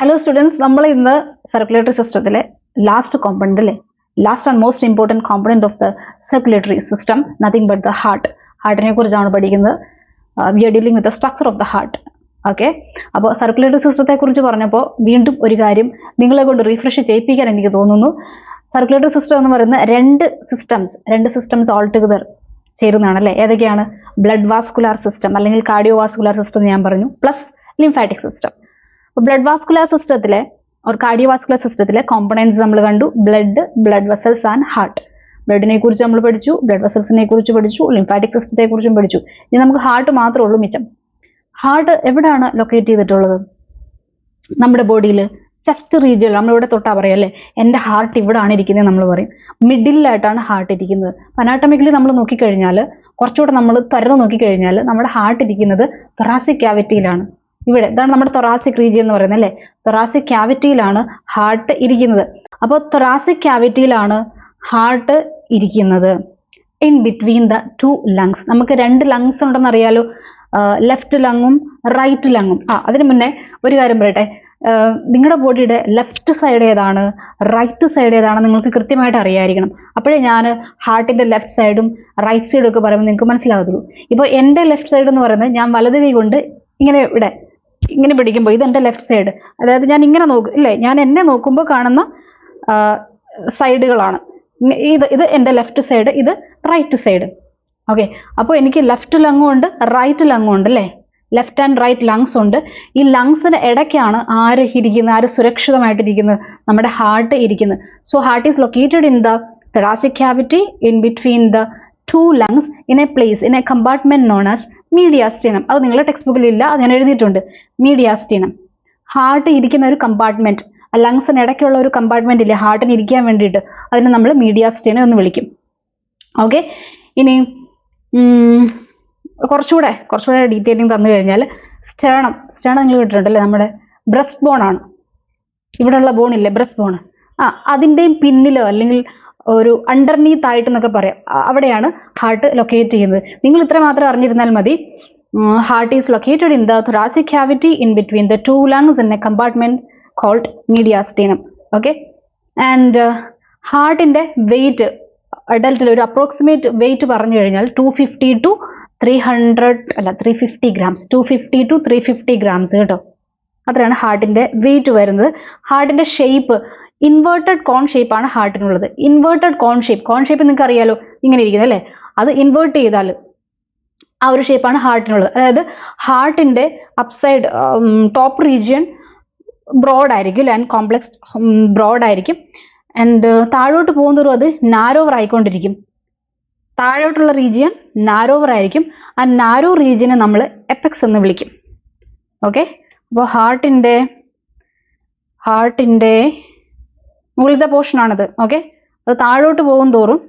Hello students, നമ്മൾ ഇന്ന് circulatory സിസ്റ്റത്തിലെ ലാസ്റ്റ് കോമ്പണന്റ് അല്ലേ, last and most important component of the circulatory system, nothing but the ഹാർട്ടിനെ കുറിച്ചാണ് പഠിക്കുന്നത്. We are dealing with the structure of the heart. Okay, അപ്പോൾ circulatory സിസ്റ്റത്തെ കുറിച്ച് പറഞ്ഞപ്പോൾ വീണ്ടും ഒരു കാര്യം നിങ്ങളെ കൊണ്ട് റീഫ്രഷ് ചെയ്യിപ്പിക്കാൻ എനിക്ക് തോന്നുന്നു. സർക്കുലേറ്ററി സിസ്റ്റം എന്ന് പറയുന്ന രണ്ട് സിസ്റ്റംസ് ഓൾ ടുഗദർ ചേരുന്നതാണ് അല്ലേ. ഏതൊക്കെയാണ്? ബ്ലഡ് വാസ്കുലാർ സിസ്റ്റം അല്ലെങ്കിൽ കാർഡിയോ വാസ്കുലാർ സിസ്റ്റം ഞാൻ പറഞ്ഞു, plus lymphatic system. Blood vascular സിസ്റ്റത്തിലെ കാർഡിയോ വാസ്കുലർ സിസ്റ്റത്തിലെ കോമ്പണൻസ് നമ്മൾ കണ്ടു. Blood vessels and heart. ബ്ലഡിനെ കുറിച്ച് നമ്മൾ പഠിച്ചു, ബ്ലഡ് വെസൽസിനെ കുറിച്ച് പഠിച്ചു, ലിംഫാറ്റിക് സിസ്റ്റത്തെ കുറിച്ചും പഠിച്ചു. ഇനി നമുക്ക് ഹാർട്ട് മാത്രമേ ഉള്ളൂ മിച്ചം. ഹാർട്ട് എവിടെയാണ് ലൊക്കേറ്റ് ചെയ്തിട്ടുള്ളത്? നമ്മുടെ ബോഡിയിൽ ചെസ്റ്റ് റീജിയൻ. നമ്മളിവിടെ തൊട്ടാ പറയാം അല്ലേ, എൻ്റെ ഹാർട്ട് ഇവിടെയാണ് ഇരിക്കുന്നത് നമ്മൾ പറയും. മിഡിലായിട്ടാണ് ഹാർട്ട് ഇരിക്കുന്നത്. അനാട്ടമിക്കലി നമ്മൾ നോക്കിക്കഴിഞ്ഞാൽ, കുറച്ചുകൂടെ നമ്മൾ തുറന്ന് നോക്കിക്കഴിഞ്ഞാൽ നമ്മുടെ ഹാർട്ട് ഇരിക്കുന്നത് തൊറാസിക് ക്യാവിറ്റിയിലാണ്. ഇവിടെ ഇതാണ് നമ്മുടെ തൊറാസിക് റീജിയൻ എന്ന് പറയുന്നത് അല്ലേ. തൊറാസിക് ക്യാവിറ്റിയിലാണ് ഹാർട്ട് ഇരിക്കുന്നത്. അപ്പോൾ തൊറാസിക് ക്യാവിറ്റിയിലാണ് ഹാർട്ട് ഇരിക്കുന്നത്. In between the two lungs. നമുക്ക് രണ്ട് ലങ്സ് ഉണ്ടെന്ന് അറിയാലോ, ലെഫ്റ്റ് ലങ്ങും റൈറ്റ് ലങ്ങും. അതിന് മുന്നേ ഒരു കാര്യം പറയട്ടെ, നിങ്ങളുടെ ബോഡിയുടെ ലെഫ്റ്റ് സൈഡ് ഏതാണ്, റൈറ്റ് സൈഡ് ഏതാണ് നിങ്ങൾക്ക് കൃത്യമായിട്ട് അറിയായിരിക്കണം. അപ്പോഴേ ഞാൻ ഹാർട്ടിന്റെ ലെഫ്റ്റ് സൈഡും റൈറ്റ് സൈഡും ഒക്കെ പറയുമ്പോൾ നിങ്ങൾക്ക് മനസ്സിലാകത്തുള്ളൂ. ഇപ്പോൾ എൻ്റെ ലെഫ്റ്റ് സൈഡ് എന്ന് പറയുന്നത് ഞാൻ വലത് കൈ കൊണ്ട് ഇങ്ങനെ പിടിക്കുമ്പോൾ ഇത് എൻ്റെ ലെഫ്റ്റ് സൈഡ്. അതായത് ഞാൻ ഇങ്ങനെ നോക്കും ഇല്ലേ, ഞാൻ എന്നെ നോക്കുമ്പോൾ കാണുന്ന സൈഡുകളാണ് ഇത് എൻ്റെ ലെഫ്റ്റ് സൈഡ്, ഇത് റൈറ്റ് സൈഡ്. ഓക്കെ, അപ്പോൾ എനിക്ക് ലെഫ്റ്റ് ലങ്ങും ഉണ്ട് റൈറ്റ് ലങ്ങും ഉണ്ട് അല്ലേ. ലെഫ്റ്റ് ആൻഡ് റൈറ്റ് ലങ്സ് ഉണ്ട്. ഈ ലങ്സിന് ഇടയ്ക്കാണ് ആര് ഇരിക്കുന്നത്, ആര് സുരക്ഷിതമായിട്ടിരിക്കുന്നത്? നമ്മുടെ ഹാർട്ട് ഇരിക്കുന്നത്. So heart is located in the thoracic cavity in between the two lungs in a place, in a compartment known as mediastinum. അത് നിങ്ങളുടെ ടെക്സ്റ്റ് ബുക്കിൽ ഇല്ല, അത് ഞാൻ എഴുതിയിട്ടുണ്ട്. മീഡിയാസ്റ്റിനം. ഹാർട്ട് ഇരിക്കുന്ന ഒരു കമ്പാർട്ട്മെന്റ്, ലങ്സിന് ഇടയ്ക്കുള്ള ഒരു കമ്പാർട്ട്മെന്റ് ഇല്ലേ ഹാർട്ടിന് ഇരിക്കാൻ വേണ്ടിയിട്ട്, അതിനെ നമ്മൾ മീഡിയാസ്റ്റിനം എന്ന് വിളിക്കും. ഓക്കെ, ഇനി കുറച്ചുകൂടെ ഡീറ്റെയിലിംഗ് തന്നു കഴിഞ്ഞാൽ, സ്റ്റേണം നിങ്ങൾ കേട്ടിട്ടുണ്ടല്ലേ, നമ്മുടെ ബ്രസ്റ്റ് ബോൺ ആണ്. ഇവിടെയുള്ള ബോൺ ഇല്ലേ, ബ്രസ്റ്റ് ബോൺ, അതിൻ്റെയും പിന്നിലോ അല്ലെങ്കിൽ ഒരു അണ്ടർനീത്ത് ആയിട്ട് എന്നൊക്കെ പറയാം, അവിടെയാണ് ഹാർട്ട് ലൊക്കേറ്റ് ചെയ്യുന്നത്. നിങ്ങൾ ഇത്ര മാത്രം അറിഞ്ഞിരുന്നാൽ മതി. Heart is located in the thoracic cavity in between the two lungs in a compartment called mediastinum. Okay, and ഹാർട്ടിന്റെ വെയിറ്റ് അഡൽട്ടിൽ ഒരു അപ്രോക്സിമേറ്റ് വെയിറ്റ് പറഞ്ഞു കഴിഞ്ഞാൽ 250 to 350 ഗ്രാംസ്, 250 to 350 ഗ്രാംസ് കേട്ടോ. അത്രയാണ് ഹാർട്ടിന്റെ വെയിറ്റ് വരുന്നത്. ഹാർട്ടിന്റെ ഷേപ്പ് ഇൻവേർട്ടഡ് കോൺ ഷേപ്പ് ആണ് ഹാർട്ടിനുള്ളത്. ഇൻവേർട്ടഡ് കോൺ ഷേപ്പ് നിങ്ങൾക്ക് അറിയാലോ, ഇങ്ങനെ ഇരിക്കുന്നത് അല്ലേ. അത് ഇൻവേർട്ട് ചെയ്താൽ ആ ഒരു ഷേപ്പാണ് ഹാർട്ടിനുള്ളത്. അതായത് ഹാർട്ടിന്റെ അപ്സൈഡ് ടോപ്പ് റീജിയൻ ബ്രോഡ് ആയിരിക്കും, ആൻഡ് കോംപ്ലക്സ് ബ്രോഡ് ആയിരിക്കും. ആൻഡ് താഴോട്ട് പോകുന്നതോറും അത് നാരോവർ ആയിക്കൊണ്ടിരിക്കും. താഴോട്ടുള്ള റീജിയൻ നാരോവർ ആയിരിക്കും. ആ നാരോ റീജിയനെ നമ്മൾ എപ്പെക്സ് എന്ന് വിളിക്കും. ഓക്കെ, അപ്പോൾ ഹാർട്ടിന്റെ മുകളിലത്തെ പോർഷൻ ആണത്. ഓക്കെ, അത് താഴോട്ട് പോകും തോറും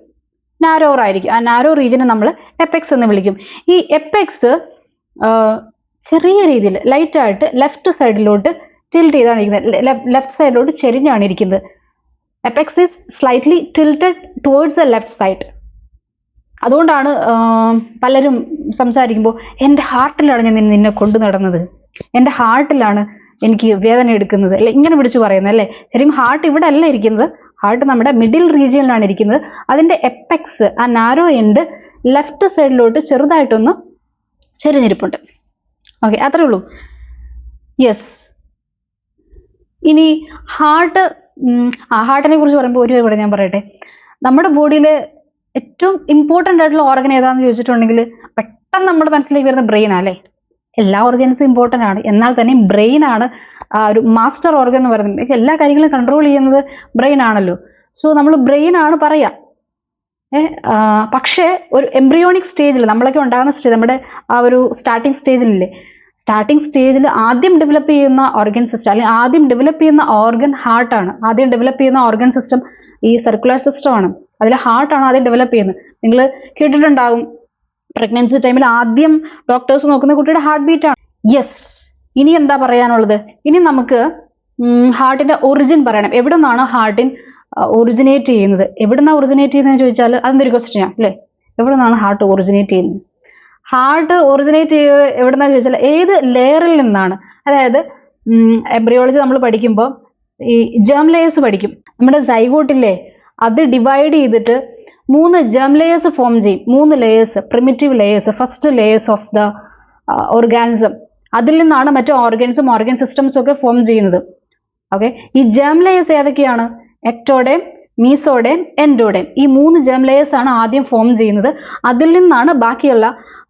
നാരോവർ ആയിരിക്കും. ആ നാരോ റീജിയനെ നമ്മൾ എപ്പെക്സ് എന്ന് വിളിക്കും. ഈ എപ്പെക്സ് ചെറിയ രീതിയിൽ ലൈറ്റായിട്ട് ലെഫ്റ്റ് സൈഡിലോട്ട് ടിൽറ്റ് ചെയ്താണ് ഇരിക്കുന്നത്, ലെഫ്റ്റ് സൈഡിലോട്ട് ചെരിഞ്ഞാണ് ഇരിക്കുന്നത്. Apex is slightly tilted towards the left side. അതുകൊണ്ടാണ് പലരും സംസാരിക്കുമ്പോൾ എൻ്റെ ഹാർട്ടിലാണ് ഞാൻ നിന്നെ കൊണ്ടു നടന്നത്, എൻ്റെ ഹാർട്ടിലാണ് എനിക്ക് വേദന എടുക്കുന്നത് അല്ലെ, ഇങ്ങനെ പിടിച്ചു പറയുന്നത് അല്ലേ. ശരിക്കും ഹാർട്ട് ഇവിടെ അല്ല ഇരിക്കുന്നത്, ഹാർട്ട് നമ്മുടെ മിഡിൽ റീജിയനിലാണ് ഇരിക്കുന്നത്. അതിൻ്റെ എപ്പെക്സ്, ആ നാരോ എൻഡ് ലെഫ്റ്റ് സൈഡിലോട്ട് ചെറുതായിട്ടൊന്ന് ചെരിഞ്ഞിരിപ്പുണ്ട്. ഓക്കെ, അത്രേ ഉള്ളൂ. യെസ്, ഇനി ഹാർട്ടിനെ കുറിച്ച് പറയുമ്പോൾ ഒരു ഇവിടെ ഞാൻ പറയട്ടെ. നമ്മുടെ ബോഡിയിലെ ഏറ്റവും ഇമ്പോർട്ടൻ്റ് ആയിട്ടുള്ള ഓർഗൻ ഏതാണെന്ന് ചോദിച്ചിട്ടുണ്ടെങ്കിൽ പെട്ടെന്ന് നമ്മുടെ മനസ്സിലേക്ക് വരുന്ന ബ്രെയിൻ അല്ലേ. എല്ലാ ഓർഗൻസും ഇമ്പോർട്ടൻ്റ് ആണ്, എന്നാൽ തന്നെ ബ്രെയിൻ ആണ് ഒരു മാസ്റ്റർ ഓർഗൻ എന്ന് പറയുന്നത്. എല്ലാ കാര്യങ്ങളും കൺട്രോൾ ചെയ്യുന്നത് ബ്രെയിൻ ആണല്ലോ. സോ നമ്മൾ ബ്രെയിൻ ആണ് പറയാം. പക്ഷേ ഒരു എംബ്രിയോണിക് സ്റ്റേജിൽ നമ്മളൊക്കെ ഉണ്ടാകുന്ന സ്റ്റേജ്, നമ്മുടെ ആ ഒരു സ്റ്റാർട്ടിങ് സ്റ്റേജിൽ ആദ്യം ഡെവലപ്പ് ചെയ്യുന്ന ഓർഗൻ സിസ്റ്റം അല്ലെങ്കിൽ ആദ്യം ഡെവലപ്പ് ചെയ്യുന്ന ഓർഗൻ ഹാർട്ടാണ്. ആദ്യം ഡെവലപ്പ് ചെയ്യുന്ന ഓർഗൻ സിസ്റ്റം ഈ സർക്കുലർ സിസ്റ്റം ആണ്. അതിൽ ഹാർട്ടാണ് ആദ്യം ഡെവലപ്പ് ചെയ്യുന്നത്. നിങ്ങൾ കേട്ടിട്ടുണ്ടാകും, പ്രഗ്നൻസി ടൈമിൽ ആദ്യം ഡോക്ടേഴ്സ് നോക്കുന്ന കുട്ടിയുടെ ഹാർട്ട് ബീറ്റ് ആണ്. യെസ്, ഇനി എന്താ പറയാനുള്ളത്? ഇനി നമുക്ക് ഹാർട്ടിന്റെ ഒറിജിൻ പറയണം. എവിടെ നിന്നാണ് ഹാർട്ടിൻ ഒറിജിനേറ്റ് ചെയ്യുന്നത്? ഒറിജിനേറ്റ് ചെയ്യുന്നതെന്ന് ചോദിച്ചാൽ അതെന്തൊരു ക്വസ്റ്റ്യനാണ് അല്ലേ. എവിടെ നിന്നാണ് ഹാർട്ട് ഒറിജിനേറ്റ് ചെയ്യുന്നത്? ഹാർട്ട് ഒറിജിനേറ്റ് ചെയ്ത് എവിടെ നിന്നാന്ന് ചോദിച്ചാൽ ഏത് ലെയറിൽ നിന്നാണ്? അതായത് എംബ്രിയോളജി നമ്മൾ പഠിക്കുമ്പോൾ ഈ ജേം ലെയേഴ്സ് പഠിക്കും. നമ്മുടെ സൈഗോട്ടില്ലേ അത് ഡിവൈഡ് ചെയ്തിട്ട് 3 ജേം ലെയേഴ്സ് ഫോം ചെയ്യും. 3 layers, primitive layers, first layers of the organism. അതിൽ നിന്നാണ് മറ്റു ഓർഗൻസും ഓർഗൻ സിസ്റ്റംസും ഒക്കെ ഫോം ചെയ്യുന്നത്. ഓക്കെ, ഈ ജേം ലെയേഴ്സ് ഏതൊക്കെയാണ്? Ectoderm, mesoderm, endoderm. ഈ 3 ജേം ലെയേഴ്സ് ആണ് ആദ്യം ഫോം ചെയ്യുന്നത്. അതിൽ നിന്നാണ് ബാക്കിയുള്ള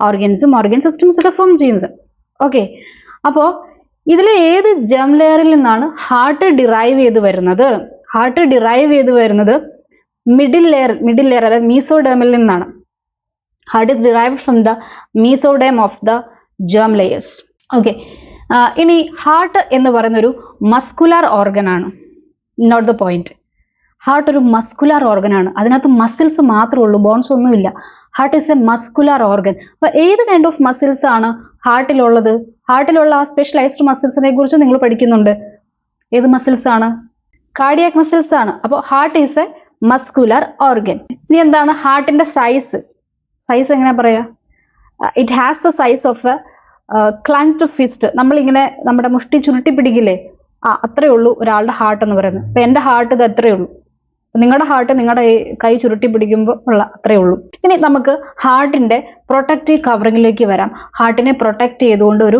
ഓർഗൻസും ഓർഗൻ സിസ്റ്റംസും ഒക്കെ ഫോം ചെയ്യുന്നത്. ഓക്കെ, അപ്പോൾ ഇതിൽ ഏത് ജേം ലെയറിൽ നിന്നാണ് ഹാർട്ട് ഡിറൈവ് ചെയ്ത് വരുന്നത്? ഹാർട്ട് ഡിറൈവ് ചെയ്ത് വരുന്നത് മിഡിൽ ലെയർ അതായത് മീസോഡേമിൽ നിന്നാണ്. Heart is derived from the mesoderm of the germ layers. Okay, ഇനി ഹാർട്ട് എന്ന് പറയുന്ന ഒരു മസ്കുലാർ ഓർഗൻ ആണ്. Not the point. ഹാർട്ട് ഒരു മസ്കുലാർ ഓർഗൻ ആണ്. അതിനകത്ത് മസിൽസ് മാത്രമേ ഉള്ളൂ, ബോൺസ് ഒന്നുമില്ല. Heart is a muscular organ. അപ്പൊ ഏത് കൈൻഡ് ഓഫ് മസിൽസ് ആണ് ഹാർട്ടിലുള്ളത്? ഹാർട്ടിലുള്ള ആ സ്പെഷ്യലൈസ്ഡ് മസിൽസിനെ കുറിച്ച് നിങ്ങൾ പഠിക്കുന്നുണ്ട്. ഏത് മസിൽസ് ആണ്? കാർഡിയാക് മസിൽസ് ആണ്. അപ്പോൾ heart is a muscular organ. ഇനി എന്താണ് ഹാർട്ടിന്റെ സൈസ്? സൈസ് എങ്ങനെ പറയാ? It has the size of A cleansed fist. നമ്മളിങ്ങനെ നമ്മുടെ മുഷ്ടി ചുരുട്ടി പിടിക്കില്ലേ, അത്രേ ഉള്ളൂ ഒരാളുടെ ഹാർട്ട് എന്ന് പറയുന്നത്. അപ്പൊ എന്റെ ഹാർട്ട് ഇത് അത്രേ ഉള്ളൂ. നിങ്ങളുടെ ഹാർട്ട് നിങ്ങളുടെ കൈ ചുരുട്ടി പിടിക്കുമ്പോൾ ഉള്ള അത്രേ ഉള്ളൂ. ഇനി നമുക്ക് ഹാർട്ടിന്റെ പ്രൊട്ടക്റ്റീവ് കവറിങ്ങിലേക്ക് വരാം. ഹാർട്ടിനെ പ്രൊട്ടക്ട് ചെയ്തുകൊണ്ട് ഒരു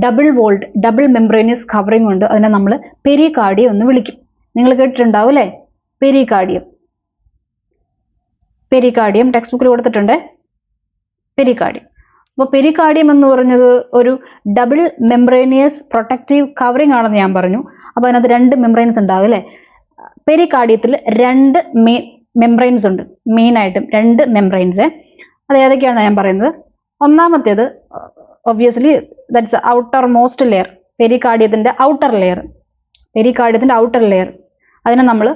ഡബിൾ മെംബ്രേനിയസ് കവറിംഗ് ഉണ്ട്. അതിനെ നമ്മൾ പെരികാർഡിയം എന്ന് വിളിക്കും. നിങ്ങൾ കേട്ടിട്ടുണ്ടാവും അല്ലേ? പെരികാർഡിയം ടെക്സ്റ്റ് ബുക്കിൽ കൊടുത്തിട്ടുണ്ട്. പെരികാർഡിയം. അപ്പോൾ പെരികാർഡിയം എന്ന് പറഞ്ഞത് ഒരു ഡബിൾ മെംബ്രേനിയസ് പ്രൊട്ടക്റ്റീവ് കവറിംഗ് ആണെന്ന് ഞാൻ പറഞ്ഞു. അപ്പോൾ അതിനകത്ത് 2 മെംബ്രെയിൻസ് ഉണ്ടാവും അല്ലേ? പെരികാർഡിയത്തിൽ 2 മെംബ്രെയിൻസ് ഉണ്ട്. മെയിനായിട്ടും 2 മെംബ്രെയിൻസ്. അത് ഏതൊക്കെയാണ് ഞാൻ പറയുന്നത്? ഒന്നാമത്തേത് obviously that's outer most layer. പെരികാർഡിയത്തിന്റെ ഔട്ടർ ലെയർ. അതിനെ നമ്മൾ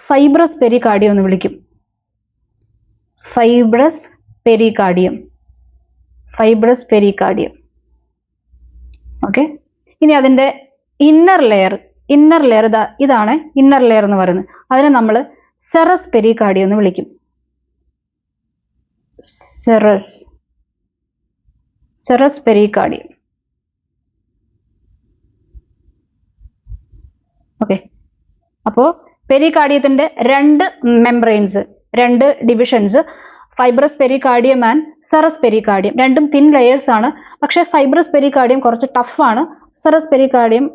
ഫൈബ്രസ് പെരികാർഡിയം എന്ന് വിളിക്കും. Fibrous pericardium. ഓക്കെ, ഇനി അതിന്റെ ഇന്നർ ലെയർ ഇതാണ് ഇന്നർ ലെയർ എന്ന് പറയുന്നത്. അതിനെ നമ്മൾ സെറസ് പെരികാർഡിയം എന്ന് വിളിക്കും. സെറസ് പെരികാർഡിയം. ഓക്കെ, അപ്പോൾ പെരികാർഡിയത്തിന്റെ 2 membranes, 2 divisions, fibrous pericardium and serous pericardium. രണ്ടും തിൻ ലെയേഴ്സ് ആണ്. പക്ഷേ ഫൈബ്രസ് പെരികാർഡിയം കുറച്ച് ടഫാണ്, സെറസ് പെരികാർഡിയം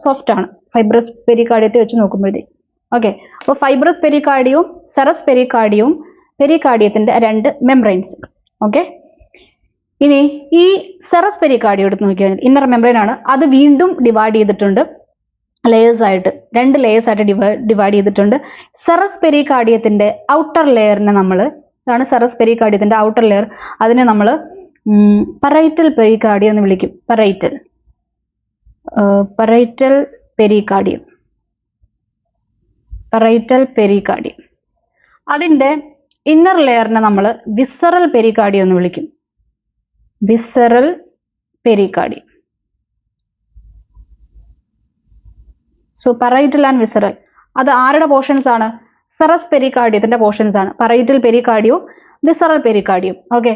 സോഫ്റ്റ് ആണ് ഫൈബ്രസ് പെരികാർഡിയത്തെ വെച്ച് നോക്കുമ്പോഴത്തേക്ക്. ഓക്കെ, അപ്പോൾ ഫൈബ്രസ് പെരികാർഡിയവും സെറസ് പെരികാർഡിയവും പെരികാർഡിയത്തിന്റെ 2 മെംബ്രെയിൻസ്. ഓക്കെ, ഇനി ഈ സെറസ് പെരികാർഡിയം എടുത്ത് നോക്കിയാൽ ഇന്നർ മെംബ്രെയിൻ ആണ്. അത് വീണ്ടും ഡിവൈഡ് ചെയ്തിട്ടുണ്ട് ലെയേഴ്സ് ആയിട്ട്, 2 ലെയേഴ്സ് ആയിട്ട് ഡിവൈഡ് ചെയ്തിട്ടുണ്ട്. സെറസ് പെരികാർഡിയത്തിന്റെ ഔട്ടർ ലെയറിനെ നമ്മൾ, ഇതാണ് സെറസ് പെരികാർഡിയത്തിന്റെ ഔട്ടർ ലെയർ, അതിനെ നമ്മൾ പറൈറ്റൽ പെരികാർഡിയം എന്ന് വിളിക്കും. Parietal pericardium. അതിന്റെ ഇന്നർ ലെയറിനെ നമ്മൾ വിസറൽ പെരികാർഡിയം എന്ന് വിളിക്കും. Visceral pericardium. So parietal and visceral അത് ആരുടെ പോർഷൻസ് ആണ്? സെറസ് പെരികാർഡിയത്തിന്റെ പോർഷൻസ് ആണ്. പറൈറ്റൽ പെരികാർഡിയവും വിസറൽ പെരികാർഡിയം. ഓക്കെ,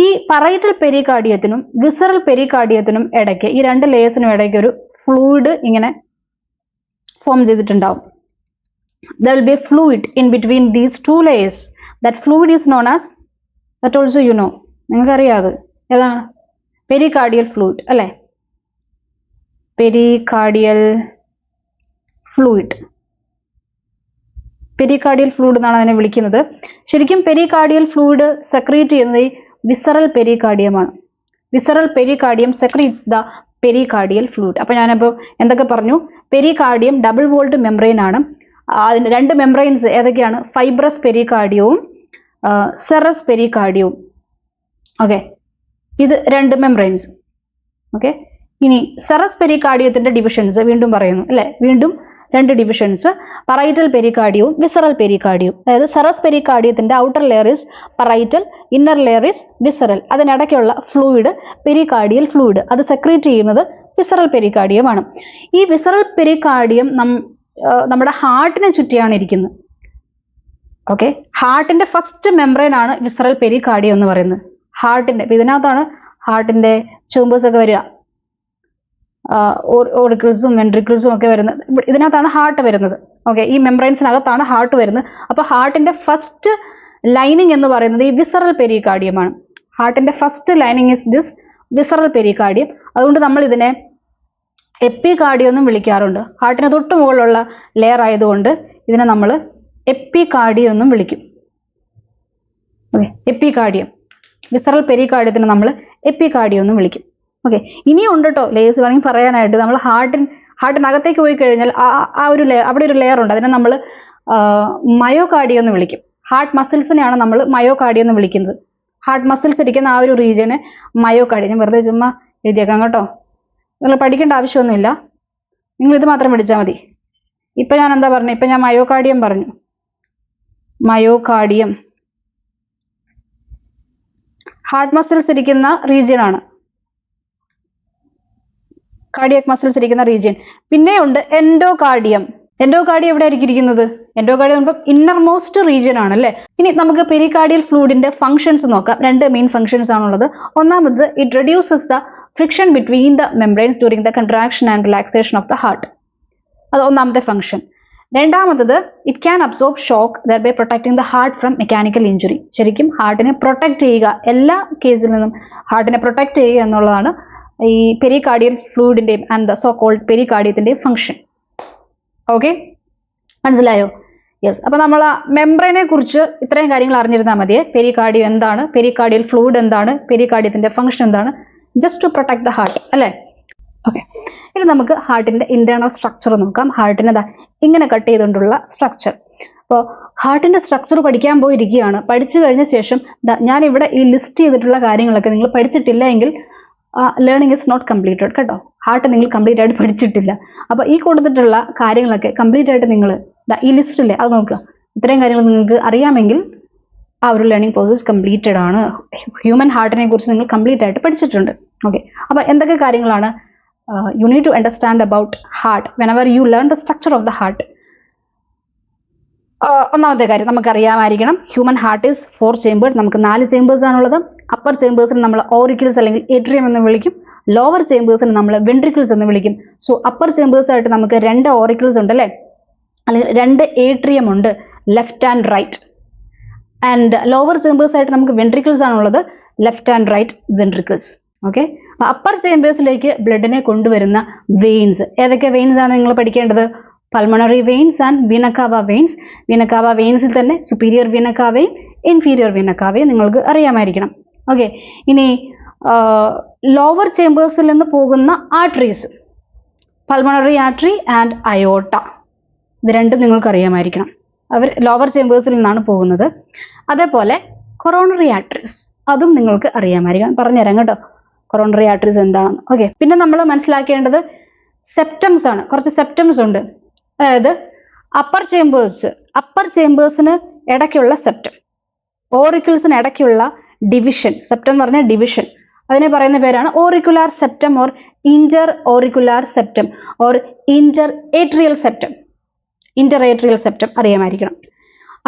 ഈ പറൈറ്റൽ പെരികാർഡിയത്തിനും വിസറൽ പെരികാർഡിയത്തിനും ഇടയ്ക്ക്, ഈ 2 ലെയേഴ്സിനും ഇടയ്ക്ക് ഒരു ഫ്ലൂയിഡ് ഇങ്ങനെ ഫോം ചെയ്തിട്ടുണ്ടാവും. There will be a fluid in between these 2 layers. That fluid is known as, that also you know, നിങ്ങൾക്കറിയാതെ ഏതാണ്? പെരികാർഡിയൽ ഫ്ലൂയിഡ് അല്ലേ? പെരികാർഡിയൽ ഫ്ലൂയിഡ് എന്നാണ് അതിനെ വിളിക്കുന്നത്. ശരിക്കും പെരികാർഡിയൽ ഫ്ലൂയിഡ് സെക്രീറ്റ് ചെയ്യുന്നത് ഈ വിസറൽ പെരികാർഡിയമാണ്. Visceral pericardium secretes the pericardial fluid. അപ്പോൾ ഞാനിപ്പോൾ എന്തൊക്കെ പറഞ്ഞു? പെരികാർഡിയം ഡബിൾ വോൾഡ് മെംബ്രെയിൻ ആണ്. അതിന് 2 മെംബ്രെയിൻസ് ഏതൊക്കെയാണ്? ഫൈബ്രസ് പെരികാർഡിയവും സെറസ് പെരികാർഡിയവും. ഓക്കെ, ഇത് 2 മെംബ്രെയിൻസ്. ഓക്കെ, ഇനി സെറസ് പെരികാർഡിയത്തിന്റെ ഡിവിഷൻസ് വീണ്ടും പറയുന്നു അല്ലെ? വീണ്ടും 2 ഡിവിഷൻസ്, പറൈറ്റൽ പെരികാർഡിയവും വിസറൽ പെരികാർഡിയവും. അതായത് സെറസ് പെരികാർഡിയത്തിന്റെ outer layer is parietal, inner layer is visceral. അതിനിടയ്ക്കുള്ള ഫ്ലൂയിഡ് പെരികാർഡിയൽ ഫ്ലൂയിഡ്, അത് സെക്രീറ്റ് ചെയ്യുന്നത് വിസറൽ പെരികാർഡിയമാണ്. ഈ വിസറൽ പെരികാർഡിയം നമ്മുടെ ഹാർട്ടിനെ ചുറ്റിയാണ് ഇരിക്കുന്നത്. ഓക്കെ, ഹാർട്ടിന്റെ ഫസ്റ്റ് മെംബ്രെയിൻ ആണ് വിസറൽ പെരികാർഡിയം എന്ന് പറയുന്നത്. ഹാർട്ടിന്റെ, ഇതിനകത്താണ് ഹാർട്ടിന്റെ ചേമ്പേഴ്സ് ഒക്കെ വരിക. ഓറിക്കിൾസും വെൻട്രിക്കിൾസും ഒക്കെ വരുന്നത്. ഇതിനകത്താണ് ഹാർട്ട് വരുന്നത്. ഓക്കെ, ഈ മെംബ്രെയിൻസിനകത്താണ് ഹാർട്ട് വരുന്നത്. അപ്പോൾ ഹാർട്ടിന്റെ ഫസ്റ്റ് ലൈനിങ് എന്ന് പറയുന്നത് ഈ വിസറൽ പെരികാർഡിയമാണ്. ഹാർട്ടിന്റെ first lining is this visceral pericardium. അതുകൊണ്ട് നമ്മൾ ഇതിനെ എപ്പികാർഡിയം എന്നും വിളിക്കാറുണ്ട്. ഹാർട്ടിന് തൊട്ട് മുകളിലുള്ള ലെയർ ആയതുകൊണ്ട് ഇതിനെ നമ്മൾ എപ്പികാർഡിയം എന്നും വിളിക്കും. Okay, epicardium. വിസറൽ പെരികാർഡിയത്തിന് നമ്മൾ എപ്പികാർഡിയം എന്നും വിളിക്കും. ഓക്കെ, ഇനിയും ഉണ്ട് കേട്ടോ ലേയേഴ്സ് വേണമെങ്കിൽ പറയാനായിട്ട്. നമ്മൾ ഹാർട്ടിനകത്തേക്ക് പോയി കഴിഞ്ഞാൽ ആ ഒരു അവിടെ ഒരു ലെയർ ഉണ്ട്, അതിനെ നമ്മൾ മയോകാർഡിയം എന്ന് വിളിക്കും. ഹാർട്ട് മസിൽസിനെയാണ് നമ്മൾ മയോകാർഡിയം എന്ന് വിളിക്കുന്നത്. ഹാർട്ട് മസിൽസ് ഇരിക്കുന്ന ആ ഒരു റീജിയനെ മയോകാർഡിയം. ഞാൻ വെറുതെ ചുമ്മാ എഴുതിയേക്കാം കേട്ടോ, നിങ്ങൾ പഠിക്കേണ്ട ആവശ്യമൊന്നുമില്ല, നിങ്ങൾ ഇത് മാത്രം പഠിച്ചാൽ മതി. ഇപ്പം ഞാൻ എന്താ പറഞ്ഞു? ഇപ്പം ഞാൻ മയോകാർഡിയം പറഞ്ഞു. മയോകാർഡിയം ഹാർട്ട് മസിൽസ് ഇരിക്കുന്ന റീജിയൻ ആണ്, കാർഡിയക് മസിൽസ് ഇരിക്കുന്ന റീജിയൻ. പിന്നെ ഉണ്ട് എൻഡോകാർഡിയം. എൻഡോകാർഡിയം എവിടെ ആയിരിക്കും ഇരിക്കുന്നത്? എൻഡോകാർഡിയം നമുക്ക് ഇന്നർ മോസ്റ്റ് റീജിയൻ ആണ് അല്ലേ. ഇനി നമുക്ക് പെരികാർഡിയൽ ഫ്ലൂയിഡിന്റെ ഫംഗ്ഷൻസ് നോക്കാം. രണ്ട് മെയിൻ ഫംഗ്ഷൻസ് ആണുള്ളത്. ഒന്നാമത്, it reduces the friction between the membranes during the contraction and relaxation of the heart. അത് ഒന്നാമത്തെ ഫംഗ്ഷൻ. രണ്ടാമത്തത്, it can absorb shock that protecting the heart from mechanical injury. ശരിക്കും ഹാർട്ടിനെ protect ചെയ്യുക, എല്ലാ കേസിൽ നിന്നും ഹാർട്ടിനെ പ്രൊട്ടക്ട് ചെയ്യുക എന്നുള്ളതാണ് ഈ പെരികാർഡിയൽ ഫ്ലൂയിഡിന്റെയും ആൻഡ് ദ സോ കോൾഡ് പെരികാർഡിയത്തിന്റെയും ഫംഗ്ഷൻ. ഓക്കെ, മനസ്സിലായോ? യെസ്. അപ്പൊ നമ്മൾ മെംബ്രെയിനെ കുറിച്ച് ഇത്രയും കാര്യങ്ങൾ അറിഞ്ഞിരുന്നാൽ മതിയെ. പെരികാർഡിയം എന്താണ്, പെരികാർഡിയൽ ഫ്ലൂയിഡ് എന്താണ്, പെരികാർഡിയത്തിന്റെ ഫംഗ്ഷൻ എന്താണ്, just to protect the heart അല്ലേ. ഓക്കെ, ഇനി നമുക്ക് ഹാർട്ടിന്റെ ഇന്റേണൽ സ്ട്രക്ചർ നോക്കാം. ഹാർട്ടിനെ ഇങ്ങനെ കട്ട് ചെയ്തുകൊണ്ടുള്ള സ്ട്രക്ചർ. അപ്പോൾ ഹാർട്ടിന്റെ സ്ട്രക്ചർ പഠിക്കാൻ പോയിരിക്കുകയാണ്. പഠിച്ചു കഴിഞ്ഞ ശേഷം ഞാനിവിടെ ഈ ലിസ്റ്റ് ചെയ്തിട്ടുള്ള കാര്യങ്ങളൊക്കെ നിങ്ങൾ പഠിച്ചിട്ടില്ല എങ്കിൽ ലേണിംഗ് ഇസ് നോട്ട് കംപ്ലീറ്റഡ് കേട്ടോ. ഹാർട്ട് നിങ്ങൾ കംപ്ലീറ്റ് ആയിട്ട് പഠിച്ചിട്ടില്ല. അപ്പോൾ ഈ കൊടുത്തിട്ടുള്ള കാര്യങ്ങളൊക്കെ കംപ്ലീറ്റ് ആയിട്ട് നിങ്ങൾ ഈ ലിസ്റ്റില്ലേ അത് നോക്കുക. ഇത്രയും കാര്യങ്ങൾ നിങ്ങൾക്ക് അറിയാമെങ്കിൽ ആ ഒരു ലേണിംഗ് പ്രോസസ് കംപ്ലീറ്റഡ് ആണ്. ഹ്യൂമൻ ഹാർട്ടിനെ കുറിച്ച് നിങ്ങൾ കംപ്ലീറ്റ് ആയിട്ട് പഠിച്ചിട്ടുണ്ട്. ഓക്കെ, അപ്പോൾ എന്തൊക്കെ കാര്യങ്ങളാണ് you need to understand about heart whenever you learn the structure of the heart. ഒന്നാമത്തെ കാര്യം നമുക്കറിയാമായിരിക്കണം, ഹ്യൂമൻ ഹാർട്ട് ഈസ് 4 ചേമ്പേഴ്സ്. നമുക്ക് 4 ചേമ്പേഴ്സ് ആണുള്ളത്. അപ്പർ ചേമ്പേഴ്സിന് നമ്മൾ ഓറിക്കിൾസ് അല്ലെങ്കിൽ ഏട്രിയം എന്ന് വിളിക്കും. ലോവർ ചേമ്പേഴ്സിന് നമ്മൾ വെൻട്രിക്കിൾസ് എന്ന് വിളിക്കും. സോ അപ്പർ ചേമ്പേഴ്സ് ആയിട്ട് നമുക്ക് 2 ഓറിക്കിൾസ് ഉണ്ട് അല്ലേ, അല്ലെങ്കിൽ 2 ഏട്രിയം ഉണ്ട്, left and right. And lower chambers ആയിട്ട് നമുക്ക് വെൻട്രിക്കിൾസ് ആണുള്ളത്, left and right ventricles. Okay, upper ചേമ്പേഴ്സിലേക്ക് ബ്ലഡിനെ കൊണ്ടുവരുന്ന വെയിൻസ് ഏതൊക്കെ വെയിൻസ് ആണ് നിങ്ങൾ പഠിക്കേണ്ടത്? Pulmonary veins and vena cava veins. Vena cava വെയിൻസിൽ തന്നെ സുപ്പീരിയർ വീന കാവയും ഇൻഫീരിയർ വീന കാവയും നിങ്ങൾക്ക് അറിയാമായിരിക്കണം. ഓക്കെ, ഇനി ലോവർ ചേമ്പേഴ്സിൽ നിന്ന് പോകുന്ന arteries, pulmonary artery and aorta, ഇത് രണ്ടും നിങ്ങൾക്ക് അറിയാമായിരിക്കണം. അവർ ലോവർ ചേമ്പേഴ്സിൽ നിന്നാണ് പോകുന്നത്. അതേപോലെ കൊറോണറി ആർട്ടറീസ്, അതും നിങ്ങൾക്ക് അറിയാമായിരിക്കണം. പറഞ്ഞുതരാം കേട്ടോ കൊറോണറി ആർട്ടറീസ് എന്താണെന്ന്. ഓക്കെ, പിന്നെ നമ്മൾ മനസ്സിലാക്കേണ്ടത് സെപ്റ്റംസ് ആണ്. കുറച്ച് സെപ്റ്റംസ് ഉണ്ട്. അതായത് അപ്പർ ചേമ്പേഴ്സിന് ഇടയ്ക്കുള്ള സെപ്റ്റം, ഓറിക്കിൾസിന് ഇടയ്ക്കുള്ള ഡിവിഷൻ. സെപ്റ്റം എന്ന് പറഞ്ഞാൽ ഡിവിഷൻ, അതിനെ പറയുന്ന പേരാണ് auricular septum or inter auricular septum or inter atrial septum. Inter atrial septum അറിയാമായിരിക്കണം.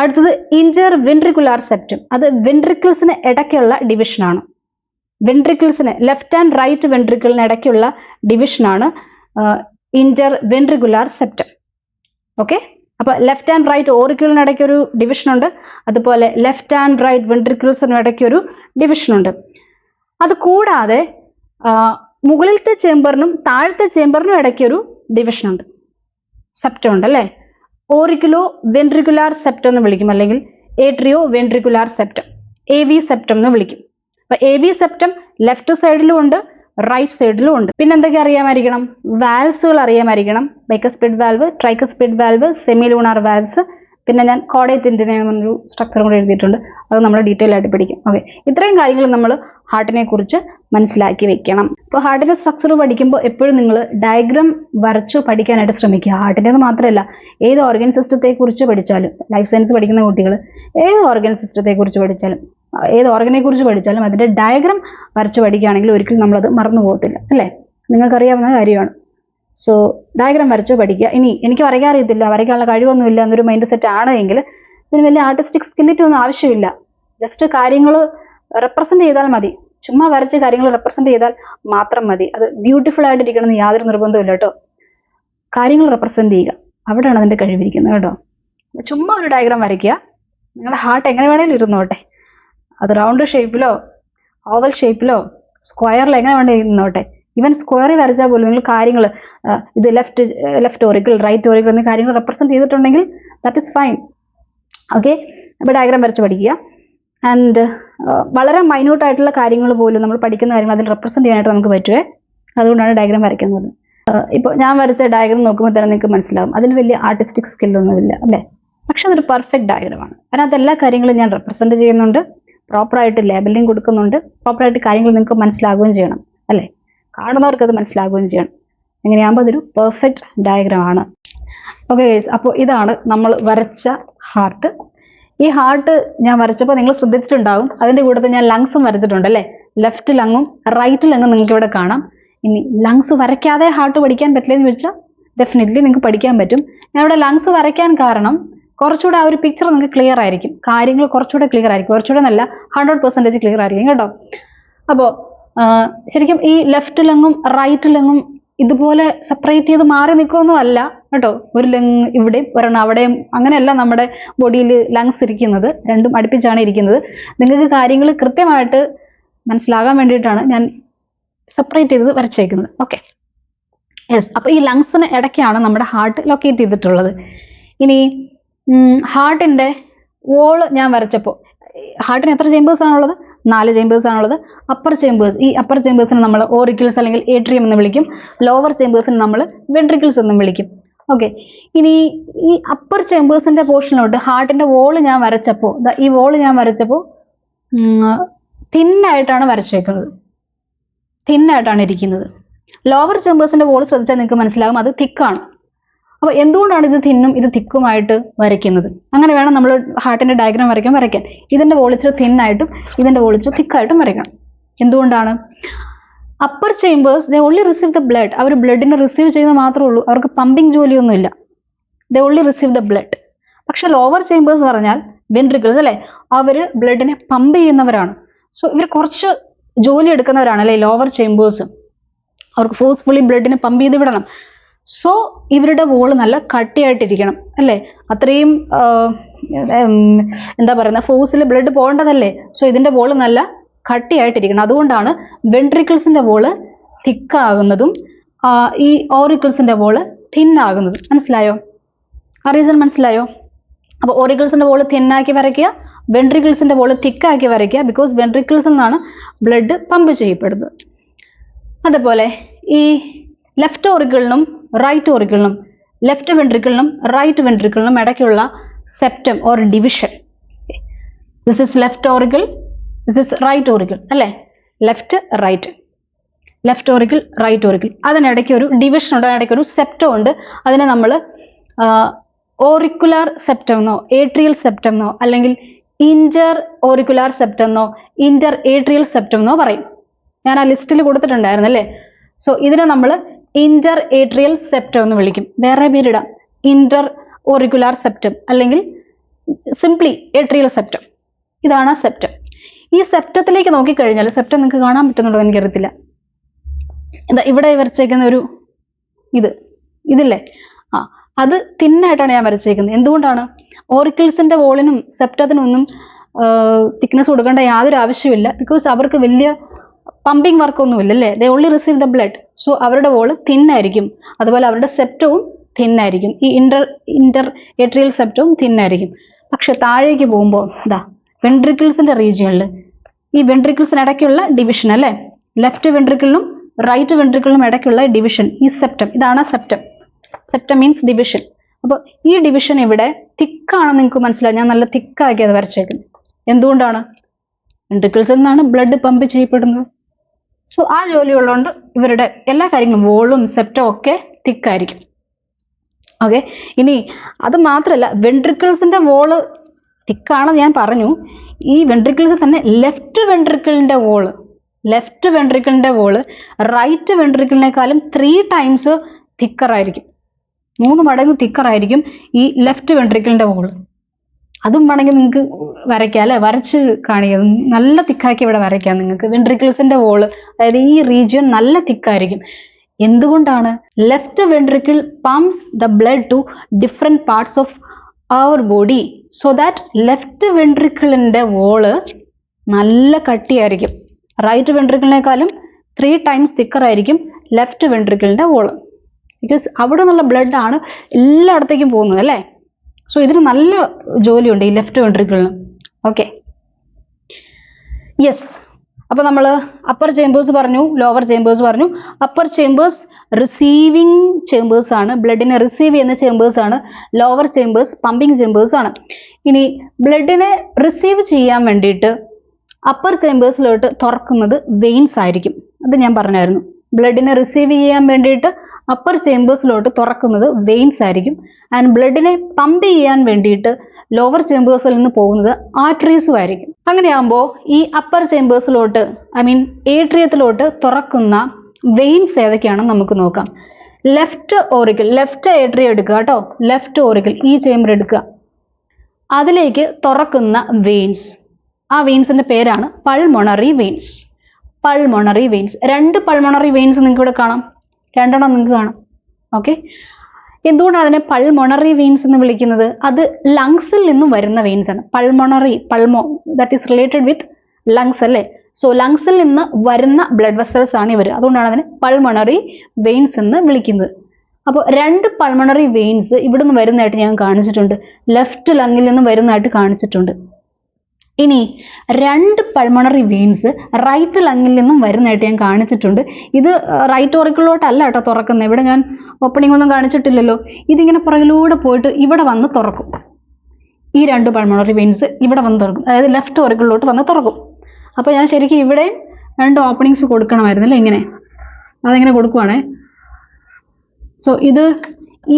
അടുത്തത് ഇന്റർ വെൻട്രിക്കുലാർ സെപ്റ്റം, അത് വെൻട്രിക്കിൾസിന് ഇടയ്ക്കുള്ള ഡിവിഷനാണ്. വെൻട്രിക്കിൾസിന് ലെഫ്റ്റ് ആൻഡ് റൈറ്റ് വെൻട്രിക്കിളിന് ഇടയ്ക്കുള്ള ഡിവിഷനാണ് ഇന്റർ വെൻട്രിക്കുലാർ സെപ്റ്റം. ഓക്കെ, അപ്പോൾ ലെഫ്റ്റ് ആൻഡ് റൈറ്റ് ഓറിക്കിളിന് ഇടയ്ക്കൊരു ഡിവിഷനുണ്ട്, അതുപോലെ ലെഫ്റ്റ് ആൻഡ് റൈറ്റ് വെൻട്രിക്കിൾസിന് ഇടയ്ക്കൊരു ഡിവിഷനുണ്ട്. അത് കൂടാതെ മുകളിലത്തെ ചേമ്പറിനും താഴത്തെ ചേമ്പറിനും ഇടയ്ക്കൊരു ഡിവിഷനുണ്ട്, സെപ്റ്റം ഉണ്ട് അല്ലേ. ഓറിക്കുലോ വെൻട്രിക്കുലാർ സെപ്റ്റം എന്ന് വിളിക്കും, അല്ലെങ്കിൽ atrio ventricular septum, AV septum എന്ന് വിളിക്കും. അപ്പൊ AV സെപ്റ്റം ലെഫ്റ്റ് സൈഡിലും ഉണ്ട്, റൈറ്റ് സൈഡിലും ഉണ്ട്. പിന്നെ എന്തൊക്കെ അറിയാമായിരിക്കണം? വാൽസുകൾ അറിയാമായിരിക്കണം. Bicuspid valve, tricuspid valve, semilunar valves. പിന്നെ ഞാൻ കോഡേറ്റ് ഇൻറ്റിനെ എന്നൊരു സ്ട്രക്ചറും കൂടെ എഴുതിയിട്ടുണ്ട്, അത് നമ്മൾ ഡീറ്റെയിൽ ആയിട്ട് പഠിക്കും. ഓക്കെ, ഇത്രയും കാര്യങ്ങൾ നമ്മൾ ഹാർട്ടിനെ കുറിച്ച് മനസ്സിലാക്കി വെക്കണം. ഇപ്പോൾ ഹാർട്ടിന്റെ സ്ട്രക്ചർ പഠിക്കുമ്പോൾ എപ്പോഴും നിങ്ങൾ ഡയഗ്രാം വരച്ചു പഠിക്കാനായിട്ട് ശ്രമിക്കുക. ഹാർട്ടിൻ്റെത് മാത്രമല്ല, ഏത് ഓർഗൻ സിസ്റ്റത്തെ കുറിച്ച് പഠിച്ചാലും, ലൈഫ് സയൻസ് പഠിക്കുന്ന കുട്ടികൾ ഏത് ഓർഗൻ സിസ്റ്റത്തെ കുറിച്ച് പഠിച്ചാലും, ഏത് ഓർഗനെ കുറിച്ച് പഠിച്ചാലും അതിന്റെ ഡയഗ്രാം വരച്ച് പഠിക്കുകയാണെങ്കിൽ ഒരിക്കലും നമ്മളത് മറന്നു പോകത്തില്ല അല്ലേ. നിങ്ങൾക്കറിയാവുന്ന കാര്യമാണ്. സോ ഡയഗ്രാം വരച്ച് പഠിക്കുക. ഇനി എനിക്ക് വരയ്ക്കാൻ അറിയത്തില്ല, വരയ്ക്കാനുള്ള കഴിവൊന്നുമില്ല എന്നൊരു മൈൻഡ് സെറ്റ് ആണ് എങ്കിൽ ഇതിന് വലിയ ആർട്ടിസ്റ്റിക് സ്കില്ലിൻ്റെ ഒന്നും ആവശ്യമില്ല. ജസ്റ്റ് കാര്യങ്ങൾ റെപ്രസെന്റ് ചെയ്താൽ മതി. ചുമ്മാ വരച്ച് കാര്യങ്ങൾ റെപ്രസെന്റ് ചെയ്താൽ മാത്രം മതി. അത് ബ്യൂട്ടിഫുൾ ആയിട്ടിരിക്കണമെന്ന് യാതൊരു നിർബന്ധമില്ല കേട്ടോ. കാര്യങ്ങൾ റെപ്രസെന്റ് ചെയ്യുക, അവിടെയാണ് അതിന്റെ കഴിവിരിക്കുന്നത് കേട്ടോ. ചുമ്മാ ഒരു ഡയഗ്രാം വരയ്ക്കുക, നിങ്ങളുടെ ഹാർട്ട് എങ്ങനെ വേണേലും ഇരുന്നോട്ടെ. അത് റൗണ്ട് ഷേപ്പിലോ ഓവൽ ഷേപ്പിലോ സ്ക്വയറിലോ എങ്ങനെ വേണേലും ഇരുന്നോട്ടെ. ഈവൻ സ്ക്വയറിൽ വരച്ചാൽ പോലും നിങ്ങൾ കാര്യങ്ങൾ ഇത് ലെഫ്റ്റ് ഓറിക്കിൾ റൈറ്റ് ഓറിക്കിൾ എന്നീ കാര്യങ്ങൾ റെപ്രസെന്റ് ചെയ്തിട്ടുണ്ടെങ്കിൽ ദാറ്റ് ഇസ് ഫൈൻ. ഓക്കെ, അപ്പോൾ ഡയഗ്രാം വരച്ച് പഠിക്കുക. ആൻഡ് വളരെ മൈന്യൂട്ട് ആയിട്ടുള്ള കാര്യങ്ങൾ പോലും നമ്മൾ പഠിക്കുന്ന കാര്യങ്ങൾ അതിൽ റെപ്രസെന്റ് ചെയ്യാനായിട്ട് നമുക്ക് പറ്റുമേ. അതുകൊണ്ടാണ് ഡയഗ്രാം വരയ്ക്കുന്നത്. ഇപ്പോൾ ഞാൻ വരച്ച ഡയഗ്രാം നോക്കുമ്പോൾ തന്നെ നിങ്ങൾക്ക് മനസ്സിലാവും അതിൽ വലിയ ആർട്ടിസ്റ്റിക് സ്കില്ലൊന്നുമില്ല അല്ലേ. പക്ഷെ അതൊരു പെർഫെക്റ്റ് ഡയഗ്രമാണ്. അതിനകത്ത് എല്ലാ കാര്യങ്ങളും ഞാൻ റെപ്രസെന്റ് ചെയ്യുന്നുണ്ട്, പ്രോപ്പറായിട്ട് ലേബലിംഗ് കൊടുക്കുന്നുണ്ട്, പ്രോപ്പറായിട്ട് കാര്യങ്ങൾ നിങ്ങൾക്ക് മനസ്സിലാകുകയും ചെയ്യണം അല്ലേ. കാണുന്നവർക്ക് അത് മനസ്സിലാകുകയും ചെയ്യണം. എങ്ങനെയാകുമ്പോൾ അതൊരു പെർഫെക്റ്റ് ഡയഗ്രാമാണ്. ഓക്കെ ഗൈസ്, അപ്പോൾ ഇതാണ് നമ്മൾ വരച്ച ഹാർട്ട്. ഈ ഹാർട്ട് ഞാൻ വരച്ചപ്പോൾ നിങ്ങൾ ശ്രദ്ധിച്ചിട്ടുണ്ടാവും അതിൻ്റെ കൂടെ ഞാൻ ലങ്സും വരച്ചിട്ടുണ്ട് അല്ലേ. ലെഫ്റ്റ് ലങ്ങും റൈറ്റ് ലങ്ങും നിങ്ങൾക്ക് ഇവിടെ കാണാം. ഇനി ലങ്സ് വരയ്ക്കാതെ ഹാർട്ട് പഠിക്കാൻ പറ്റില്ലെന്ന് വെച്ചാൽ ഡെഫിനറ്റ്ലി നിങ്ങൾക്ക് പഠിക്കാൻ പറ്റും. ഞാൻ ഇവിടെ ലങ്സ് വരയ്ക്കാൻ കാരണം കുറച്ചുകൂടെ ആ ഒരു പിക്ചർ നിങ്ങൾക്ക് ക്ലിയർ ആയിരിക്കും, കാര്യങ്ങൾ കുറച്ചുകൂടെ ക്ലിയർ ആയിരിക്കും, കുറച്ചുകൂടെ നല്ല 100% ക്ലിയർ ആയിരിക്കും കേട്ടോ. അപ്പോൾ ശരിക്കും ഈ ലെഫ്റ്റ് ലങ്ങും റൈറ്റ് ലങ്ങും ഇതുപോലെ സെപ്പറേറ്റ് ചെയ്ത് മാറി നിൽക്കുകയൊന്നും അല്ല കേട്ടോ. ഒരു ലങ് ഇവിടെയും ഒരെണ്ണം അവിടെയും അങ്ങനെയല്ല നമ്മുടെ ബോഡിയിൽ ലങ്സ് ഇരിക്കുന്നത്, രണ്ടും അടുപ്പിച്ചാണ് ഇരിക്കുന്നത്. നിങ്ങൾക്ക് കാര്യങ്ങൾ കൃത്യമായിട്ട് മനസ്സിലാകാൻ വേണ്ടിയിട്ടാണ് ഞാൻ സെപ്പറേറ്റ് ചെയ്ത് വരച്ചേക്കുന്നത്. Okay, yes. അപ്പോൾ ഈ ലങ്സിന് ഇടയ്ക്കാണ് നമ്മുടെ ഹാർട്ട് ലൊക്കേറ്റ് ചെയ്തിട്ടുള്ളത്. ഇനി ഹാർട്ടിൻ്റെ വോള് ഞാൻ വരച്ചപ്പോൾ ഹാർട്ടിന് എത്ര ചേമ്പേഴ്സ് ആണുള്ളത്? 4 ചേമ്പേഴ്സ് ആണുള്ളത്. അപ്പർ ചേമ്പേഴ്സ്, ഈ അപ്പർ ചേമ്പേഴ്സിന് നമ്മൾ ഓറിക്കിൾസ് അല്ലെങ്കിൽ ഏട്രിയം എന്ന് വിളിക്കും. ലോവർ ചേമ്പേഴ്സിന് നമ്മൾ വെൻട്രിക്കിൾസ് എന്നും വിളിക്കും. ഓക്കെ, ഇനി ഈ അപ്പർ ചേമ്പേഴ്സിന്റെ പോർഷനിലോട്ട് ഹാർട്ടിന്റെ വോള് ഞാൻ വരച്ചപ്പോൾ ഈ വോള് ഞാൻ വരച്ചപ്പോൾ തിന്നായിട്ടാണ് വരച്ചേക്കുന്നത്, തിന്നായിട്ടാണ് ഇരിക്കുന്നത്. ലോവർ ചേമ്പേഴ്സിന്റെ വോള് ശ്രദ്ധിച്ചാൽ നിങ്ങൾക്ക് മനസ്സിലാകും അത് തിക്കാണ്. അപ്പോൾ എന്തുകൊണ്ടാണ് ഇത് തിന്നും ഇത് തിക്കുമായിട്ട് വരയ്ക്കുന്നത്? അങ്ങനെ വേണം നമ്മൾ ഹാർട്ടിന്റെ ഡയഗ്രാം വരയ്ക്കാൻ. ഇതിന്റെ വോൾ ഇച്ചിരി തിന്നായിട്ടും ഇതിന്റെ വോൾ ഇച്ചിരി തിക്കായിട്ടും വരയ്ക്കണം. എന്തുകൊണ്ടാണ്? Upper chambers they only receive the blood. അവർ ബ്ലഡിനെ റിസീവ് ചെയ്യുന്നത് മാത്രമേ ഉള്ളൂ, അവർക്ക് പമ്പിങ് ജോലിയൊന്നുമില്ല. They only receive the blood. പക്ഷെ ലോവർ ചേമ്പേഴ്സ് പറഞ്ഞാൽ വെൻട്രിക്കിൾസ് അല്ലേ, അവർ ബ്ലഡിനെ പമ്പ് ചെയ്യുന്നവരാണ്. സോ ഇവർ കുറച്ച് ജോലി എടുക്കുന്നവരാണ് അല്ലേ ലോവർ ചേമ്പേഴ്സ്. അവർക്ക് ഫോഴ്സ്ഫുള്ളി ബ്ലഡിനെ പമ്പ് ചെയ്ത് വിടണം. സോ ഇവരുടെ വോള് നല്ല കട്ടിയായിട്ടിരിക്കണം അല്ലേ. അത്രയും എന്താ പറയുന്ന ഫോഴ്സിൽ ബ്ലഡ് പോകേണ്ടതല്ലേ. സോ ഇതിന്റെ വോള് നല്ല കട്ടിയായിട്ടിരിക്കണം. അതുകൊണ്ടാണ് വെൻട്രിക്കിൾസിന്റെ വോള് തിക്കാകുന്നതും ഈ ഓറിക്കിൾസിന്റെ വോള് തിന്നാകുന്നതും. മനസ്സിലായോ? ആ റീസൺ മനസ്സിലായോ? അപ്പോൾ ഓറിക്കിൾസിന്റെ വോള് തിന്നാക്കി വരയ്ക്കുക, വെൻട്രിക്കിൾസിന്റെ വോള് തിക്കാക്കി വരയ്ക്കുക. ബിക്കോസ് വെൻട്രിക്കിൾസിൽ നിന്നാണ് ബ്ലഡ് പമ്പ് ചെയ്യപ്പെടുന്നത്. അതുപോലെ ഈ ലെഫ്റ്റ് ഓറിക്കിളിനും റൈറ്റ് ഓറിക്കിളിനും ലെഫ്റ്റ് വെൻട്രിക്കിളിനും റൈറ്റ് വെൻട്രിക്കിളിനും ഇടയ്ക്കുള്ള septum or division. This is left auricle, this is right auricle അല്ലേ. Left right, left auricle right auricle, അതിനിടയ്ക്ക് ഒരു ഡിവിഷൻ ഉണ്ട്, അതിനിടയ്ക്ക് ഒരു സെപ്റ്റം ഉണ്ട്. അതിനെ നമ്മൾ ഓറിക്കുലാർ സെപ്റ്റം എന്നോ ഏട്രിയൽ സെപ്റ്റം എന്നോ അല്ലെങ്കിൽ ഇന്റർ ഓറിക്കുലാർ സെപ്റ്റം എന്നോ ഇന്റർ ഏട്രിയൽ സെപ്റ്റം എന്നോ പറയും. ഞാൻ ആ ലിസ്റ്റിൽ കൊടുത്തിട്ടുണ്ടായിരുന്നു അല്ലേ. സോ ഇതിനെ നമ്മൾ ഇന്റർ ഏട്രിയൽ സെപ്റ്റം എന്ന് വിളിക്കും. വേറെ പേരിടാം, ഇന്റർ ഓറിക്കുലാർ സെപ്റ്റം അല്ലെങ്കിൽ സിംപ്ലി ഏട്രിയൽ സെപ്റ്റം. ഇതാണ് ആ സെപ്റ്റം. ഈ സെപ്റ്റത്തിലേക്ക് നോക്കിക്കഴിഞ്ഞാൽ സെപ്റ്റം നിങ്ങൾക്ക് കാണാൻ പറ്റുന്നുണ്ടോ എനിക്കറിയത്തില്ല. എന്താ ഇവിടെ വരച്ചേക്കുന്ന ഒരു ഇതില്ലേ, അത് തിന്നായിട്ടാണ് ഞാൻ വരച്ചേക്കുന്നത്. എന്തുകൊണ്ടാണ്? ഓറിക്കിൾസിന്റെ വോളിനും സെപ്റ്റത്തിനും ഒന്നും തിക്നെസ് കൊടുക്കേണ്ട യാതൊരു ആവശ്യമില്ല. ബിക്കോസ് അവർക്ക് വലിയ പമ്പിങ് വർക്കൊന്നുമില്ല അല്ലേ. ദേ only receive the blood. So അവരുടെ വോള് തിന്നായിരിക്കും. അതുപോലെ അവരുടെ സെപ്റ്റവും തിന്നായിരിക്കും. ഈ ഇന്റർ ഏട്രിയൽ സെപ്റ്റവും തിന്നായിരിക്കും. പക്ഷെ താഴേക്ക് പോകുമ്പോൾ വെൻട്രിക്കിൾസിന്റെ റീജിയനിൽ ഈ വെൻട്രിക്കിൾസിന് ഇടയ്ക്കുള്ള ഡിവിഷൻ അല്ലേ, ലെഫ്റ്റ് വെൻട്രിക്കിളിനും റൈറ്റ് വെൻട്രിക്കിളിനും ഇടയ്ക്കുള്ള ഡിവിഷൻ, ഈ സെപ്റ്റം, ഇതാണ് സെപ്റ്റം. Septum means division. അപ്പോൾ ഈ ഡിവിഷൻ ഇവിടെ തിക്കാണെന്ന് നിങ്ങൾക്ക് മനസ്സിലായി. ഞാൻ നല്ല തിക്കാക്കി അത് വരച്ചേക്കുന്നത്. എന്തുകൊണ്ടാണ്? വെൻട്രിക്കിൾസിൽ നിന്നാണ് ബ്ലഡ് പമ്പ് ചെയ്യപ്പെടുന്നത്. സോ ആ ജോലി ഉള്ളതുകൊണ്ട് ഇവരുടെ എല്ലാ കാര്യങ്ങളും വോളും സെപ്റ്റം ഒക്കെ തിക്കായിരിക്കും. ഓക്കെ, ഇനി അത് മാത്രമല്ല, വെൻട്രിക്കിൾസിന്റെ വോള് തിക്കാണെന്ന് ഞാൻ പറഞ്ഞു. ഈ വെൻട്രിക്കിൾസ് തന്നെ ലെഫ്റ്റ് വെൻട്രിക്കിളിന്റെ വോള് റൈറ്റ് വെൻട്രിക്കിളിനേക്കാളും 3 times തിക്കറായിരിക്കും. 3 മടങ്ങ് തിക്കറായിരിക്കും ഈ ലെഫ്റ്റ് വെൻട്രിക്കിളിന്റെ വോള്. അതും വേണമെങ്കിൽ നിങ്ങൾക്ക് വരയ്ക്കാം അല്ലെ, വരച്ച് കാണിക്കാം, നല്ല തിക്കാക്കി ഇവിടെ വരയ്ക്കാം നിങ്ങൾക്ക്. വെൻട്രിക്കിൾസിന്റെ വോള്, അതായത് ഈ റീജിയൻ നല്ല തിക്കായിരിക്കും. എന്തുകൊണ്ടാണ്? Left ventricle pumps the blood to different parts of our body, so that left വെൻട്രിക്കിളിന്റെ വോള് നല്ല കട്ടിയായിരിക്കും. റൈറ്റ് വെൻട്രിക്കിളിനേക്കാളും 3 times തിക്കർ ആയിരിക്കും ലെഫ്റ്റ് വെൻട്രിക്കിളിന്റെ വോള്. ബിക്കോസ് അവിടെ നിന്നുള്ള ബ്ലഡ് ആണ് എല്ലായിടത്തേക്കും പോകുന്നത് അല്ലേ. സോ ഇതിന് നല്ല ജോലിയുണ്ട് ഈ ലെഫ്റ്റ് വെൻട്രിക്കിളിന്. Okay, yes. അപ്പൊ നമ്മൾ അപ്പർ ചേമ്പേഴ്സ് പറഞ്ഞു, ലോവർ ചേമ്പേഴ്സ് പറഞ്ഞു. അപ്പർ ചേമ്പേഴ്സ് റിസീവിങ് ചേമ്പേഴ്സ് ആണ്, ബ്ലഡിനെ റിസീവ് ചെയ്യുന്ന ചേമ്പേഴ്സ് ആണ്. ലോവർ ചേമ്പേഴ്സ് പമ്പിങ് ചേമ്പേഴ്സ് ആണ്. ഇനി ബ്ലഡിനെ റിസീവ് ചെയ്യാൻ വേണ്ടിയിട്ട് അപ്പർ ചേമ്പേഴ്സിലോട്ട് തുറക്കുന്നത് വെയിൻസ് ആയിരിക്കും. അത് ഞാൻ പറഞ്ഞായിരുന്നു. ബ്ലഡിനെ റിസീവ് ചെയ്യാൻ വേണ്ടിയിട്ട് അപ്പർ ചേമ്പേഴ്സിലോട്ട് തുറക്കുന്നത് വെയിൻസ് ആയിരിക്കും. ആൻഡ് ബ്ലഡിനെ പമ്പ് ചെയ്യാൻ വേണ്ടിയിട്ട് ലോവർ ചേമ്പേഴ്സിൽ നിന്ന് പോകുന്നത് ആർട്ടറീസും ആയിരിക്കും. അങ്ങനെയാകുമ്പോൾ ഈ അപ്പർ ചേമ്പേഴ്സിലോട്ട്, ഐ മീൻ ഏട്രിയത്തിലോട്ട് തുറക്കുന്ന വെയിൻസ് ഏതൊക്കെയാണെന്ന് നമുക്ക് നോക്കാം. ലെഫ്റ്റ് ഓറിക്കിൾ, ലെഫ്റ്റ് ഏട്രിയം എടുക്കുക കേട്ടോ. ലെഫ്റ്റ് ഓറിക്കിൾ, ഈ ചേമ്പർ എടുക്കുക. അതിലേക്ക് തുറക്കുന്ന വെയിൻസ്, ആ വെയിൻസിന്റെ പേരാണ് pulmonary veins. Pulmonary veins, 2 pulmonary veins നിങ്ങൾക്ക് ഇവിടെ കാണാം, 2 എണ്ണം നിങ്ങൾക്ക് കാണാം. ഓക്കെ, എന്തുകൊണ്ടാണ് അതിനെ പൾമോണറി വെയിൻസ് എന്ന് വിളിക്കുന്നത്? അത് ലങ്സിൽ നിന്നും വരുന്ന വെയിൻസ് ആണ്. Pulmonary, pulmo, that is related with lungs അല്ലേ. സോ ലങ്സിൽ നിന്ന് വരുന്ന ബ്ലഡ് വെസൽസ് ആണ് ഇവർ. അതുകൊണ്ടാണ് അതിനെ പൾമോണറി വെയിൻസ് എന്ന് വിളിക്കുന്നത്. അപ്പോൾ 2 പൾമോണറി വെയിൻസ് ഇവിടുന്ന് വരുന്നതായിട്ട് ഞാൻ കാണിച്ചിട്ടുണ്ട്, ലെഫ്റ്റ് ലങ്ങിൽ നിന്ന് വരുന്നതായിട്ട് കാണിച്ചിട്ടുണ്ട്. ഇനി 2 പൾമോണറി വെയിൻസ് റൈറ്റ് ലങ്ങിൽ നിന്നും വരുന്നതായിട്ട് ഞാൻ കാണിച്ചിട്ടുണ്ട്. ഇത് റൈറ്റ് ഓറിക്കിളിലോട്ടല്ല കേട്ടോ തുറക്കുന്നത്. ഇവിടെ ഞാൻ ഓപ്പണിംഗ് ഒന്നും കാണിച്ചിട്ടില്ലല്ലോ. ഇതിങ്ങനെ പുറകിലൂടെ പോയിട്ട് ഇവിടെ വന്ന് തുറക്കും. ഈ 2 പൾമോണറി വെയിൻസ് ഇവിടെ വന്ന് തുറക്കും, അതായത് ലെഫ്റ്റ് ഓറിക്കിളിലോട്ട് വന്ന് തുറക്കും. അപ്പോൾ ഞാൻ ശരിക്കും ഇവിടെയും 2 ഓപ്പണിങ്സ് കൊടുക്കണമായിരുന്നല്ലേ, ഇങ്ങനെ. അതെങ്ങനെ കൊടുക്കുവാണേ. സോ ഇത്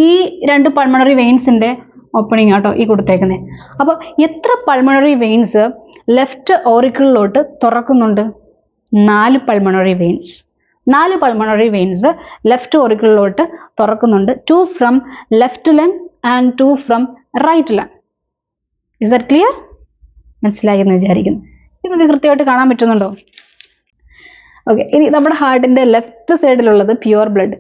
ഈ 2 പൾമോണറി വെയിൻസിന്റെ ഓപ്പണിംഗ് ആട്ടോ ഈ കൊടുത്തേക്കുന്നത്. അപ്പോൾ എത്ര പൾമോണറി വെയിൻസ് ലെഫ്റ്റ് ഓറിക്കിളിലോട്ട് തുറക്കുന്നുണ്ട്? 4 pulmonary veins. 4 pulmonary veins left ഓറിക്കിളിലോട്ട് തുറക്കുന്നുണ്ട്. 2 from left lung and 2 from right lung. Is that clear? മനസ്സിലായി എന്ന് വിചാരിക്കുന്നു. ഇതൊക്കെ കൃത്യമായിട്ട് കാണാൻ പറ്റുന്നുണ്ടോ? ഓക്കെ, ഇനി നമ്മുടെ ഹാർട്ടിന്റെ ലെഫ്റ്റ് സൈഡിലുള്ളത് pure blood,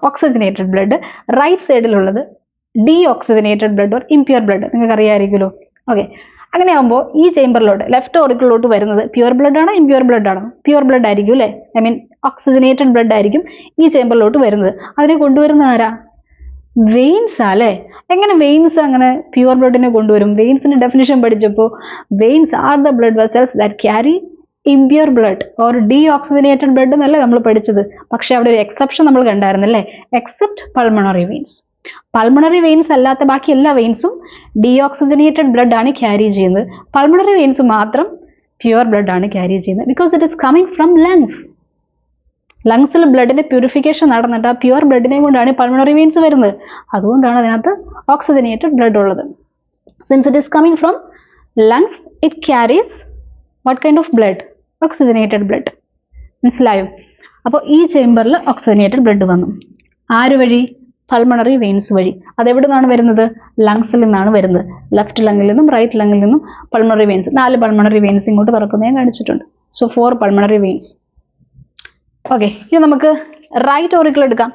oxygenated blood. Right സൈഡിലുള്ളത് deoxygenated blood or impure blood. നിങ്ങൾക്ക് അറിയാമായിരിക്കുമല്ലോ. ഓക്കെ, അങ്ങനെയാകുമ്പോൾ ഈ ചേമ്പറിലോട്ട് ലെഫ്റ്റ് ഓറിക്കിളിലോട്ട് വരുന്നത് പ്യുവർ ബ്ലഡ് ആണോ ഇംപ്യൂർ ബ്ലഡ് ആണോ? പ്യുവർ ബ്ലഡ് ആയിരിക്കും അല്ലേ. ഐ മീൻ ഓക്സിജനേറ്റഡ് ബ്ലഡ് ആയിരിക്കും ഈ ചേമ്പറിലോട്ട് വരുന്നത്. അതിനെ കൊണ്ടുവരുന്ന ആരാ? വെയിൻസ് അല്ലേ. എങ്ങനെ വെയിൻസ് അങ്ങനെ പ്യുവർ ബ്ലഡിനെ കൊണ്ടുവരും? വെയിൻസിന്റെ ഡെഫിനിഷൻ പഠിച്ചപ്പോൾ veins are the blood vessels that carry impure blood or deoxygenated blood എന്നല്ലേ നമ്മൾ പഠിച്ചത്. പക്ഷെ അവിടെ ഒരു എക്സെപ്ഷൻ നമ്മൾ കണ്ടായിരുന്നല്ലേ, except pulmonary veins. Pulmonary veins അല്ലാത്ത ബാക്കി എല്ലാ വെയിൻസും ഡീഓക്സിജനേറ്റഡ് ബ്ലഡ് ആണ് ക്യാരി ചെയ്യുന്നത്. പൾമണറി വെയിൻസ് മാത്രം പ്യുവർ ബ്ലഡ് ആണ് ക്യാരി ചെയ്യുന്നത്. Because it is coming from lungs. ലങ്സിൽ ബ്ലഡിന്റെ പ്യൂരിഫിക്കേഷൻ നടന്നിട്ട് ആ പ്യുവർ ബ്ലഡിനെ കൊണ്ടാണ് പൾമണറി വെയിൻസ് വരുന്നത്. അതുകൊണ്ടാണ് അതിനകത്ത് ഓക്സിജനേറ്റഡ് ബ്ലഡ് ഉള്ളത്. Since it is coming from lungs, it carries what kind of blood? Oxygenated blood. മനസ്സിലായോ? അപ്പോൾ ഈ ചേമ്പറിൽ ഓക്സിജനേറ്റഡ് ബ്ലഡ് വന്നു. ആര് വഴി? പൾമണറി വെയിൻസ് വഴി. അതെവിടെ നിന്നാണ് വരുന്നത്? ലങ്സിൽ നിന്നാണ് വരുന്നത്. ലെഫ്റ്റ് ലങ്ങിൽ നിന്നും റൈറ്റ് ലങ്ങിൽ നിന്നും പൾമണറി വെയിൻസ്, 4 പൾമണറി വെയിൻസ് ഇങ്ങോട്ട് തുറക്കുന്നത് ഞാൻ കാണിച്ചിട്ടുണ്ട്. So 4 pulmonary veins. ഓക്കെ, ഇനി നമുക്ക് റൈറ്റ് ഓറിക്കിൾ എടുക്കാം.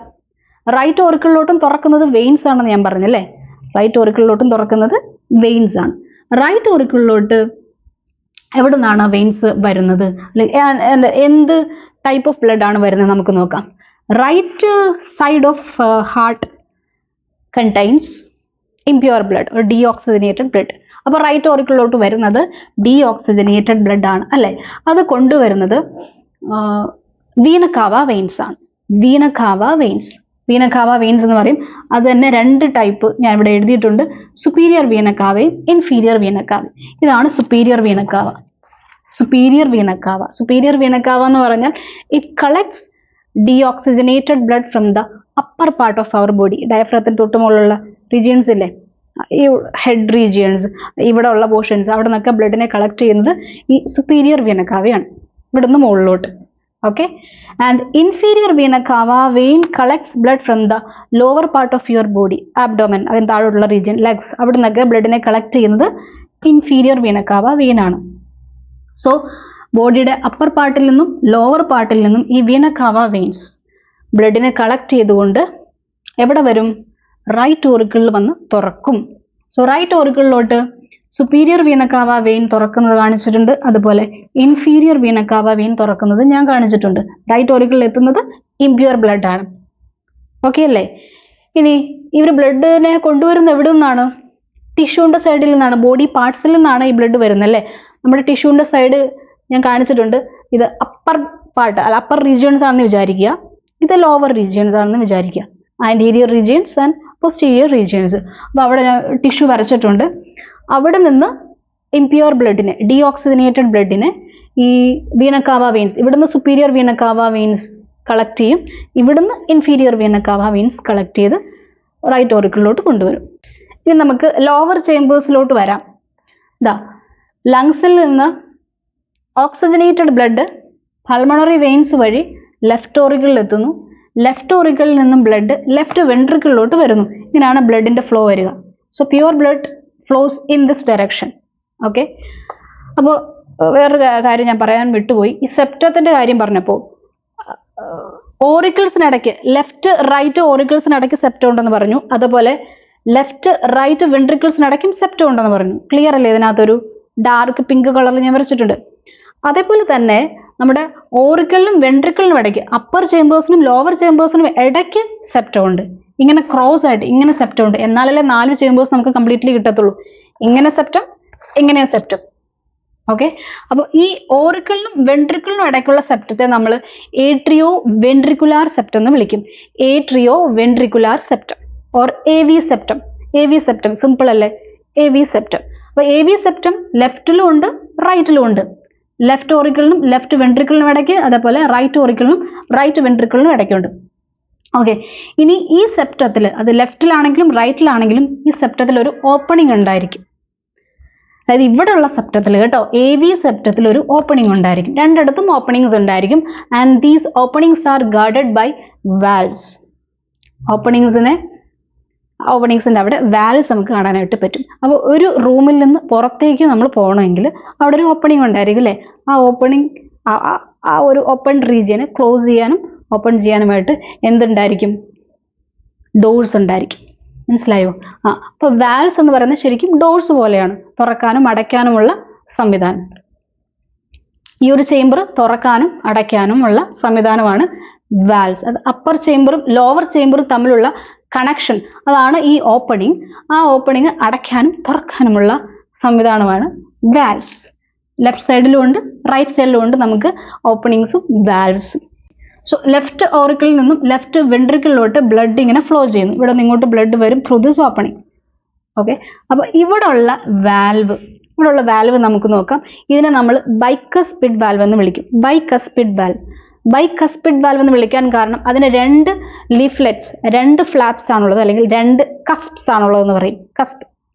റൈറ്റ് ഓറിക്കിളിലോട്ടും തുറക്കുന്നത് വെയിൻസ് ആണെന്ന് ഞാൻ പറഞ്ഞല്ലേ. റൈറ്റ് ഓറിക്കിളിലോട്ടും തുറക്കുന്നത് വെയിൻസ് ആണ്. റൈറ്റ് ഓറിക്കിളിലോട്ട് എവിടെ നിന്നാണ് വെയിൻസ് വരുന്നത്? എന്ത് ടൈപ്പ് ഓഫ് ബ്ലഡ് ആണ് വരുന്നത് നമുക്ക് നോക്കാം. Right side of heart contains impure blood or deoxygenated blood. അപ്പോൾ റൈറ്റ് ഓറിക്കിളിലോട്ട് വരുന്നത് ഡീഓക്സിജനേറ്റഡ് ബ്ലഡ് ആണ് അല്ലേ. അത് കൊണ്ടുവരുന്നത് വീന കാവ വെയിൻസ് ആണ്. Vena cava veins. Vena cava veins എന്ന് പറയും. അത് തന്നെ 2 ടൈപ്പ് ഞാൻ ഇവിടെ എഴുതിയിട്ടുണ്ട്. സുപ്പീരിയർ വീന കാവയും ഇൻഫീരിയർ വീന കാവയും. ഇതാണ് superior vena cava. Superior vena cava. Superior vena cava എന്ന് പറഞ്ഞാൽ it collects deoxygenated blood from the upper part of our body. ഡയഫ്രത്തിന് തൊട്ടുമുള്ള റീജിയൻസ് ഇല്ലേ, ഈ ഹെഡ് റീജിയൻസ്, ഇവിടെ ഉള്ള പോർഷൻസ്, അവിടെ നിന്നൊക്കെ ബ്ലഡിനെ കളക്ട് ചെയ്യുന്നത് ഈ സുപ്പീരിയർ വീന കാവയാണ്, ഇവിടെ നിന്ന് മുകളിലോട്ട്. Okay, and inferior vena cava vein collects blood from the lower part of your body, abdomen, അതിന് താഴോട്ടുള്ള region, legs, അവിടെ നിന്നൊക്കെ ബ്ലഡിനെ കളക്ട് ചെയ്യുന്നത് inferior vena cava vein ആണ്. സോ ബോഡിയുടെ അപ്പർ പാർട്ടിൽ നിന്നും ലോവർ പാർട്ടിൽ നിന്നും ഈ വീന കാവ വെയിൻസ് ബ്ലഡിനെ കളക്ട് ചെയ്തുകൊണ്ട് എവിടെ വരും? റൈറ്റ് ഓറിക്കിളിൽ വന്ന് തുറക്കും. സോ റൈറ്റ് ഓറിക്കിളിലോട്ട് സുപ്പീരിയർ വീന കാവ വെയിൻ തുറക്കുന്നത് കാണിച്ചിട്ടുണ്ട്, അതുപോലെ ഇൻഫീരിയർ വീന കാവ വെയിൻ തുറക്കുന്നത് ഞാൻ കാണിച്ചിട്ടുണ്ട്. റൈറ്റ് ഓറിക്കിളിൽ എത്തുന്നത് ഇംപ്യൂർ ബ്ലഡ് ആണ്. ഓക്കെ അല്ലേ? ഇനി ഇവർ ബ്ലഡിനെ കൊണ്ടുവരുന്നത് എവിടെ നിന്നാണ്? ടിഷ്യൂവിൻ്റെ സൈഡിൽ നിന്നാണ്, ബോഡി പാർട്സിൽ നിന്നാണ് ഈ ബ്ലഡ് വരുന്നത് അല്ലേ? നമ്മുടെ ടിഷ്യൂവിൻ്റെ സൈഡ് ഞാൻ കാണിച്ചിട്ടുണ്ട്. ഇത് അപ്പർ പാർട്ട് അല്ല അപ്പർ റീജിയൻസ് ആണെന്ന് വിചാരിക്കുക, ഇത് ലോവർ റീജിയൻസ് ആണെന്ന് വിചാരിക്കുക. Anterior regions and posterior regions. അപ്പോൾ അവിടെ ഞാൻ ടിഷ്യൂ വരച്ചിട്ടുണ്ട്. അവിടെ നിന്ന് ഇംപ്യൂർ ബ്ലഡിനെ, ഡീഓക്സിജനേറ്റഡ് ബ്ലഡിനെ ഈ വീന കാവ വെയിൻസ്, ഇവിടുന്ന് superior vena cava veins collect ചെയ്യും, ഇവിടുന്ന് inferior vena cava veins collect ചെയ്ത് റൈറ്റ് ഓറിക്കിളിലോട്ട് കൊണ്ടുവരും. ഇനി നമുക്ക് ലോവർ ചേമ്പേഴ്സിലോട്ട് വരാം. ഇതാ ലങ്സിൽ നിന്ന് ഓക്സിജനേറ്റഡ് ബ്ലഡ് പൾമണറി വെയിൻസ് വഴി ലെഫ്റ്റ് ഓറിക്കിളിൽ എത്തുന്നു. ലെഫ്റ്റ് ഓറിക്കിളിൽ നിന്നും ബ്ലഡ് ലെഫ്റ്റ് വെൻട്രിക്കിളിലോട്ട് വരുന്നു. ഇങ്ങനെയാണ് ബ്ലഡിൻ്റെ ഫ്ലോ വരിക. So pure blood flows in this direction. Okay, അപ്പോൾ വേറൊരു കാര്യം ഞാൻ പറയാൻ വിട്ടുപോയി. ഈ സെപ്റ്റത്തിൻ്റെ കാര്യം പറഞ്ഞപ്പോൾ ഓറിക്കിൾസിനിടയ്ക്ക് ലെഫ്റ്റ് റൈറ്റ് ഓറിക്കിൾസിനിടയ്ക്ക് സെപ്റ്റം ഉണ്ടെന്ന് പറഞ്ഞു, അതുപോലെ ലെഫ്റ്റ് റൈറ്റ് വെൻട്രിക്കിൾസിനിടയ്ക്കും സെപ്റ്റം ഉണ്ടെന്ന് പറഞ്ഞു. ക്ലിയർ അല്ലേ? ഇതിനകത്തൊരു ഡാർക്ക് പിങ്ക് കളറിൽ ഞാൻ വരച്ചിട്ടുണ്ട്. അതേപോലെ തന്നെ നമ്മുടെ ഓറിക്കിളിനും വെൻട്രിക്കിളിനും ഇടയ്ക്ക് അപ്പർ ചേമ്പേഴ്സിനും ലോവർ ചേമ്പേഴ്സിനും ഇടയ്ക്ക് സെപ്റ്റം ഉണ്ട്. ഇങ്ങനെ ക്രോസ് ആയിട്ട് ഇങ്ങനെ സെപ്റ്റം ഉണ്ട്. എന്നാലല്ലേ 4 ചേമ്പേഴ്സ് നമുക്ക് കംപ്ലീറ്റ്ലി കിട്ടത്തുള്ളൂ. ഇങ്ങനെ സെപ്റ്റം, ഇങ്ങനെ സെപ്റ്റം. ഓക്കെ, അപ്പോൾ ഈ ഓറിക്കിളിനും വെൻട്രിക്കിളിനും ഇടയ്ക്കുള്ള സെപ്റ്റത്തെ നമ്മൾ ഏട്രിയോ വെൻട്രിക്കുലാർ സെപ്റ്റം എന്ന് വിളിക്കും. Atrioventricular septum or A V septum. A V septum simple അല്ലേ? A V septum. അപ്പോൾ എ വി സെപ്റ്റം ലെഫ്റ്റിലും ഉണ്ട് റൈറ്റിലും ഉണ്ട്. ലെഫ്റ്റ് ഓറിക്കിളിനും ലെഫ്റ്റ് വെൻട്രിക്കിളിനും ഇടയ്ക്ക്, അതേപോലെ റൈറ്റ് ഓറിക്കിളിനും റൈറ്റ് വെൻട്രിക്കിളിനും ഇടയ്ക്കുണ്ട്. ഓക്കെ, ഇനി ഈ സെപ്റ്റത്തിൽ, അത് ലെഫ്റ്റിലാണെങ്കിലും റൈറ്റിലാണെങ്കിലും ഈ സെപ്റ്റത്തിൽ ഒരു ഓപ്പണിംഗ് ഉണ്ടായിരിക്കും. അതായത് ഇവിടെയുള്ള സെപ്റ്റത്തിൽ കേട്ടോ, എ വി സെപ്റ്റത്തിൽ ഒരു ഓപ്പണിംഗ് ഉണ്ടായിരിക്കും. രണ്ടിടത്തും ഓപ്പണിങ്സ് ഉണ്ടായിരിക്കും. And these openings are guarded by valves. ഓപ്പണിങ്സിൻ്റെ അവിടെ വാൽവ്സ് നമുക്ക് കാണാനായിട്ട് പറ്റും. അപ്പോൾ ഒരു റൂമിൽ നിന്ന് പുറത്തേക്ക് നമ്മൾ പോകണമെങ്കിൽ അവിടെ ഒരു ഓപ്പണിംഗ് ഉണ്ടായിരിക്കും അല്ലേ? ആ ഓപ്പണിംഗ്, ആ ഒരു ഓപ്പൺ റീജിയനെ ക്ലോസ് ചെയ്യാനും ഓപ്പൺ ചെയ്യാനുമായിട്ട് എന്തുണ്ടായിരിക്കും? ഡോഴ്സ് ഉണ്ടായിരിക്കും. മനസ്സിലായോ? അപ്പോൾ വാൽവ്സ് എന്ന് പറയുന്നത് ശരിക്കും ഡോഴ്സ് പോലെയാണ്, തുറക്കാനും അടയ്ക്കാനുമുള്ള സംവിധാനം. ഈ ഒരു ചേമ്പർ തുറക്കാനും അടയ്ക്കാനുമുള്ള സംവിധാനമാണ് വാൽവ്സ്. അത് അപ്പർ ചേമ്പറും ലോവർ ചേമ്പറും തമ്മിലുള്ള കണക്ഷൻ, അതാണ് ഈ ഓപ്പണിംഗ്. ആ ഓപ്പണിംഗ് അടയ്ക്കാനും തുറക്കാനുമുള്ള സംവിധാനമാണ് വാൽവ്സ്. ലെഫ്റ്റ് സൈഡിലും ഉണ്ട് റൈറ്റ് സൈഡിലും ഉണ്ട് നമുക്ക് ഓപ്പണിങ്സും വാൽവ്സും. സോ ലെഫ്റ്റ് ഓറിക്കിളിൽ നിന്നും ലെഫ്റ്റ് വെൻട്രിക്കിളിലോട്ട് ബ്ലഡ് ഇങ്ങനെ ഫ്ലോ ചെയ്യുന്നു. ഇവിടെ നിന്ന് ഇങ്ങോട്ട് ബ്ലഡ് വരും ത്രൂ ദിസ് ഓപ്പണിംഗ്. ഓക്കെ, അപ്പോൾ ഇവിടെയുള്ള വാൽവ് നമുക്ക് നോക്കാം. ഇതിനെ നമ്മൾ ബൈക്കസ്പിഡ് വാൽവ് എന്ന് വിളിക്കും. ബൈക്കസ്പിഡ് വാൽവ് എന്ന് വിളിക്കാൻ കാരണം അതിന് 2 ലീഫ്ലെറ്റ്സ്, 2 ഫ്ലാപ്സ് ആണുള്ളത്, അല്ലെങ്കിൽ 2 കസ്പ്സ് ആണുള്ളത് എന്ന് പറയും.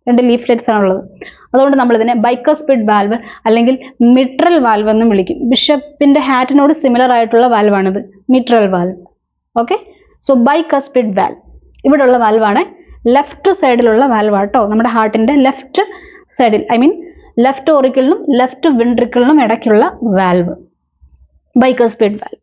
2 ലീഫ്ലെറ്റ്സ് ആണുള്ളത്. അതുകൊണ്ട് നമ്മൾ ഇതിനെ ബൈക്കസ്പിഡ് വാൽവ് അല്ലെങ്കിൽ മിട്രൽ വാൽവ് എന്നും വിളിക്കും. ബിഷപ്പിന്റെ ഹാറ്റിനോട് സിമിലർ ആയിട്ടുള്ള വാൽവാണിത്, mitral valve. Okay, so bicuspid valve ഇവിടെയുള്ള വാൽവാണ്. ലെഫ്റ്റ് സൈഡിലുള്ള വാൽവ് ആട്ടോ, നമ്മുടെ ഹാർട്ടിന്റെ ലെഫ്റ്റ് സൈഡിൽ, ഐ മീൻ ലെഫ്റ്റ് ഓറിക്കിളിനും ലെഫ്റ്റ് വെൻട്രിക്കിളിനും ഇടയ്ക്കുള്ള വാൽവ്, ബൈക്കസ്പിഡ് വാൽവ്.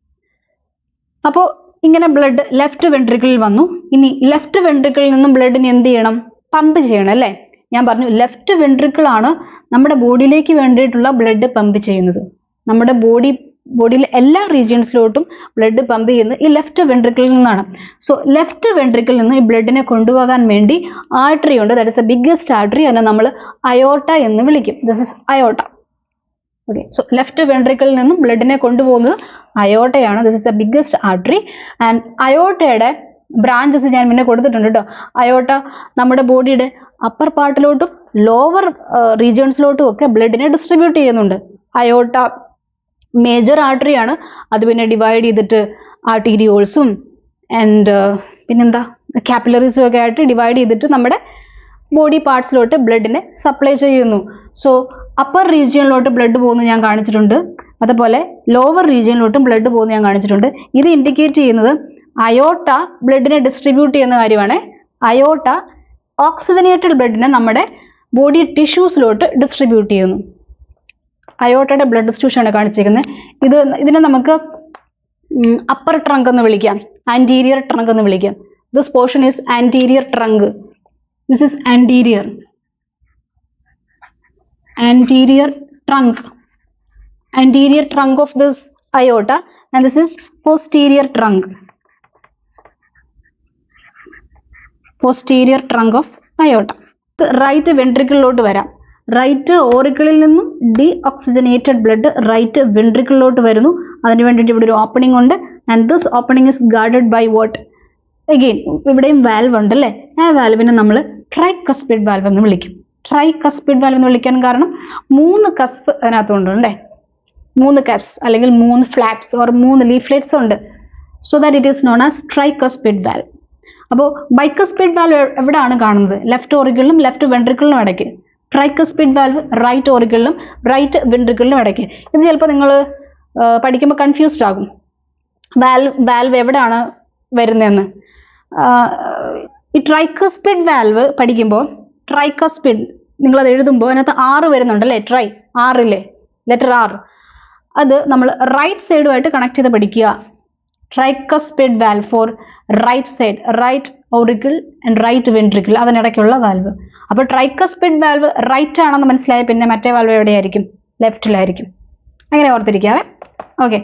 അപ്പോൾ ഇങ്ങനെ ബ്ലഡ് ലെഫ്റ്റ് വെൻട്രിക്കിളിൽ വന്നു. ഇനി ലെഫ്റ്റ് വെൻട്രിക്കിളിൽ നിന്നും ബ്ലഡിന് എന്ത് ചെയ്യണം? പമ്പ് ചെയ്യണം അല്ലേ? ഞാൻ പറഞ്ഞു ലെഫ്റ്റ് വെൻട്രിക്കിളാണ് നമ്മുടെ ബോഡിയിലേക്ക് വേണ്ടിയിട്ടുള്ള ബ്ലഡ് പമ്പ് ചെയ്യുന്നത്. നമ്മുടെ ബോഡിയിലെ എല്ലാ റീജിയൻസിലോട്ടും ബ്ലഡ് പമ്പ് ചെയ്യുന്നത് ഈ ലെഫ്റ്റ് വെൻട്രിക്കിളിൽ നിന്നാണ്. സോ ലെഫ്റ്റ് വെൻട്രിക്കിളിൽ നിന്ന് ഈ ബ്ലഡിനെ കൊണ്ടുപോകാൻ വേണ്ടി ആർട്ടറി ഉണ്ട്. That is a biggest artery. അതിനെ നമ്മൾ അയോർട്ട എന്ന് വിളിക്കും. This is aorta. Okay, so left വെൻട്രിക്കിളിൽ നിന്നും ബ്ലഡിനെ കൊണ്ടുപോകുന്നത് അയോർട്ടയാണ്. This is the biggest artery. And അയോർട്ടയുടെ ബ്രാഞ്ചസ് ഞാൻ മുന്നേ കൊടുത്തിട്ടുണ്ട് കേട്ടോ. അയോർട്ട നമ്മുടെ ബോഡിയുടെ അപ്പർ പാർട്ടിലോട്ടും ലോവർ റീജിയൻസിലോട്ടും ഒക്കെ ബ്ലഡിനെ ഡിസ്ട്രിബ്യൂട്ട് ചെയ്യുന്നുണ്ട്. അയോർട്ട മേജർ ആർട്ടറി ആണ്. അത് പിന്നെ ഡിവൈഡ് ചെയ്തിട്ട് ആർട്ടീരിയോൾസും ആൻഡ് പിന്നെന്താ കാപ്പിലറീസും ഒക്കെ ആയിട്ട് ഡിവൈഡ് ചെയ്തിട്ട് നമ്മുടെ ബോഡി പാർട്സിലോട്ട് ബ്ലഡിനെ സപ്ലൈ ചെയ്യുന്നു. സോ അപ്പർ റീജിയനിലോട്ട് ബ്ലഡ് പോകുന്നത് ഞാൻ കാണിച്ചിട്ടുണ്ട്, അതുപോലെ ലോവർ റീജിയനിലോട്ടും ബ്ലഡ് പോകുന്നത് ഞാൻ കാണിച്ചിട്ടുണ്ട്. ഇത് ഇൻഡിക്കേറ്റ് ചെയ്യുന്നത് അയോട്ട ബ്ലഡിനെ ഡിസ്ട്രിബ്യൂട്ട് ചെയ്യുന്ന കാര്യമാണ്. അയോട്ട ഓക്സിജനേറ്റഡ് ബ്ലഡിനെ നമ്മുടെ ബോഡി ടിഷ്യൂസിലോട്ട് ഡിസ്ട്രിബ്യൂട്ട് ചെയ്യുന്നു. അയോട്ടയുടെ ബ്ലഡ് ഡിസ്ട്രിബ്യൂഷൻ ആണ് കാണിച്ചിരിക്കുന്നത്. ഇതിനെ നമുക്ക് അപ്പർ ട്രങ്ക് എന്ന് വിളിക്കാം, ആന്റീരിയർ ട്രങ്ക് എന്ന് വിളിക്കാം. This portion is anterior trunk. This is anterior trunk of this aorta, and this is posterior trunk of aorta. Right വെൻട്രിക്കിളിലോട്ട് വരാം. റൈറ്റ് ഓറിക്കിളിൽ നിന്നും ഡീഓക്സിജനേറ്റഡ് ബ്ലഡ് റൈറ്റ് വെൻട്രിക്കിളിലോട്ട് വരുന്നു. അതിന് വേണ്ടിയിട്ട് ഇവിടെ ഒരു ഓപ്പണിംഗ് ഉണ്ട്, and this opening is guarded by what? Again ഇവിടെയും വാൽവ് ഉണ്ട് അല്ലേ? ആ വാൽവിനെ നമ്മൾ ട്രൈകസ്പിഡ് വാൽവ് എന്ന് വിളിക്കും. ട്രൈകസ്പിഡ് വാൽവ് എന്ന് വിളിക്കാൻ കാരണം 3 കസ്പ് അതിനകത്തുണ്ട് അല്ലേ? 3 കപ്സ് അല്ലെങ്കിൽ 3 ഫ്ലാപ്സ് ഓർ 3 ലീഫ്ലെറ്റ്സ് ഉണ്ട്. So that it is known as tricuspid valve. അപ്പോൾ ബൈകസ്പിഡ് വാൽവ് എവിടെയാണ് കാണുന്നത്? ലെഫ്റ്റ് ഓറിക്കിളിലും ലെഫ്റ്റ് വെൻട്രിക്കിളിനും ഇടയ്ക്ക്. ട്രൈകസ്പിഡ് വാൽവ് റൈറ്റ് ഓറിക്കിളിലും റൈറ്റ് വെൻട്രിക്കിളിനും ഇടയ്ക്ക്. ഇത് ചിലപ്പോൾ നിങ്ങൾ പഠിക്കുമ്പോൾ കൺഫ്യൂസ്ഡ് ആകും, വാൽവ് എവിടെയാണ് വരുന്നതെന്ന്. ഈ ട്രൈകസ്പിഡ് വാൽവ് പഠിക്കുമ്പോൾ ട്രൈകസ്പിഡ് നിങ്ങളത് എഴുതുമ്പോൾ അതിനകത്ത് 6 വരുന്നുണ്ടല്ലേ? ട്രൈ 6 ലെറ്റർ 6, അത് നമ്മൾ റൈറ്റ് സൈഡുമായിട്ട് കണക്ട് ചെയ്ത് പഠിക്കുക. Tricuspid valve for right side, right auricle and right ventricle, അതിനിടയ്ക്കുള്ള വാൽവ്. അപ്പോൾ ട്രൈകസ്പിഡ് വാൽവ് റൈറ്റ് ആണെന്ന് മനസ്സിലായ പിന്നെ മറ്റേ വാൽവ് എവിടെയായിരിക്കും? ലെഫ്റ്റിലായിരിക്കും. അങ്ങനെ ഓർത്തിരിക്കാവേ. ഓക്കെ,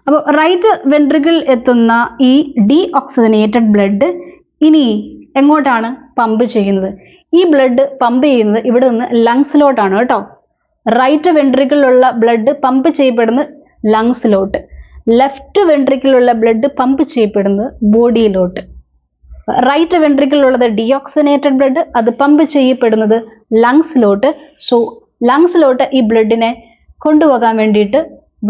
അപ്പോൾ റൈറ്റ് വെൻട്രിക്കിൾ എത്തുന്ന ഈ ഡീഓക്സിജനേറ്റഡ് ബ്ലഡ് ഇനി എങ്ങോട്ടാണ് പമ്പ് ചെയ്യുന്നത്? ഈ ബ്ലഡ് പമ്പ് ചെയ്യുന്നത് ഇവിടെ നിന്ന് ലങ്സിലോട്ടാണ് കേട്ടോ. റൈറ്റ് വെൻട്രിക്കിളിലുള്ള ബ്ലഡ് പമ്പ് ചെയ്യപ്പെടുന്നത് ലങ്സിലോട്ട്, ലെഫ്റ്റ് വെൻട്രിക്കിളിലുള്ള ബ്ലഡ് പമ്പ് ചെയ്യപ്പെടുന്നത് ബോഡിയിലോട്ട്. റൈറ്റ് വെൻട്രിക്കിളിലുള്ളത് ഡീഓക്സിജനേറ്റഡ് ബ്ലഡ്, അത് പമ്പ് ചെയ്യപ്പെടുന്നത് ലങ്സിലോട്ട്. സോ ലങ്സിലോട്ട് ഈ ബ്ലഡിനെ കൊണ്ടുപോകാൻ വേണ്ടിയിട്ട്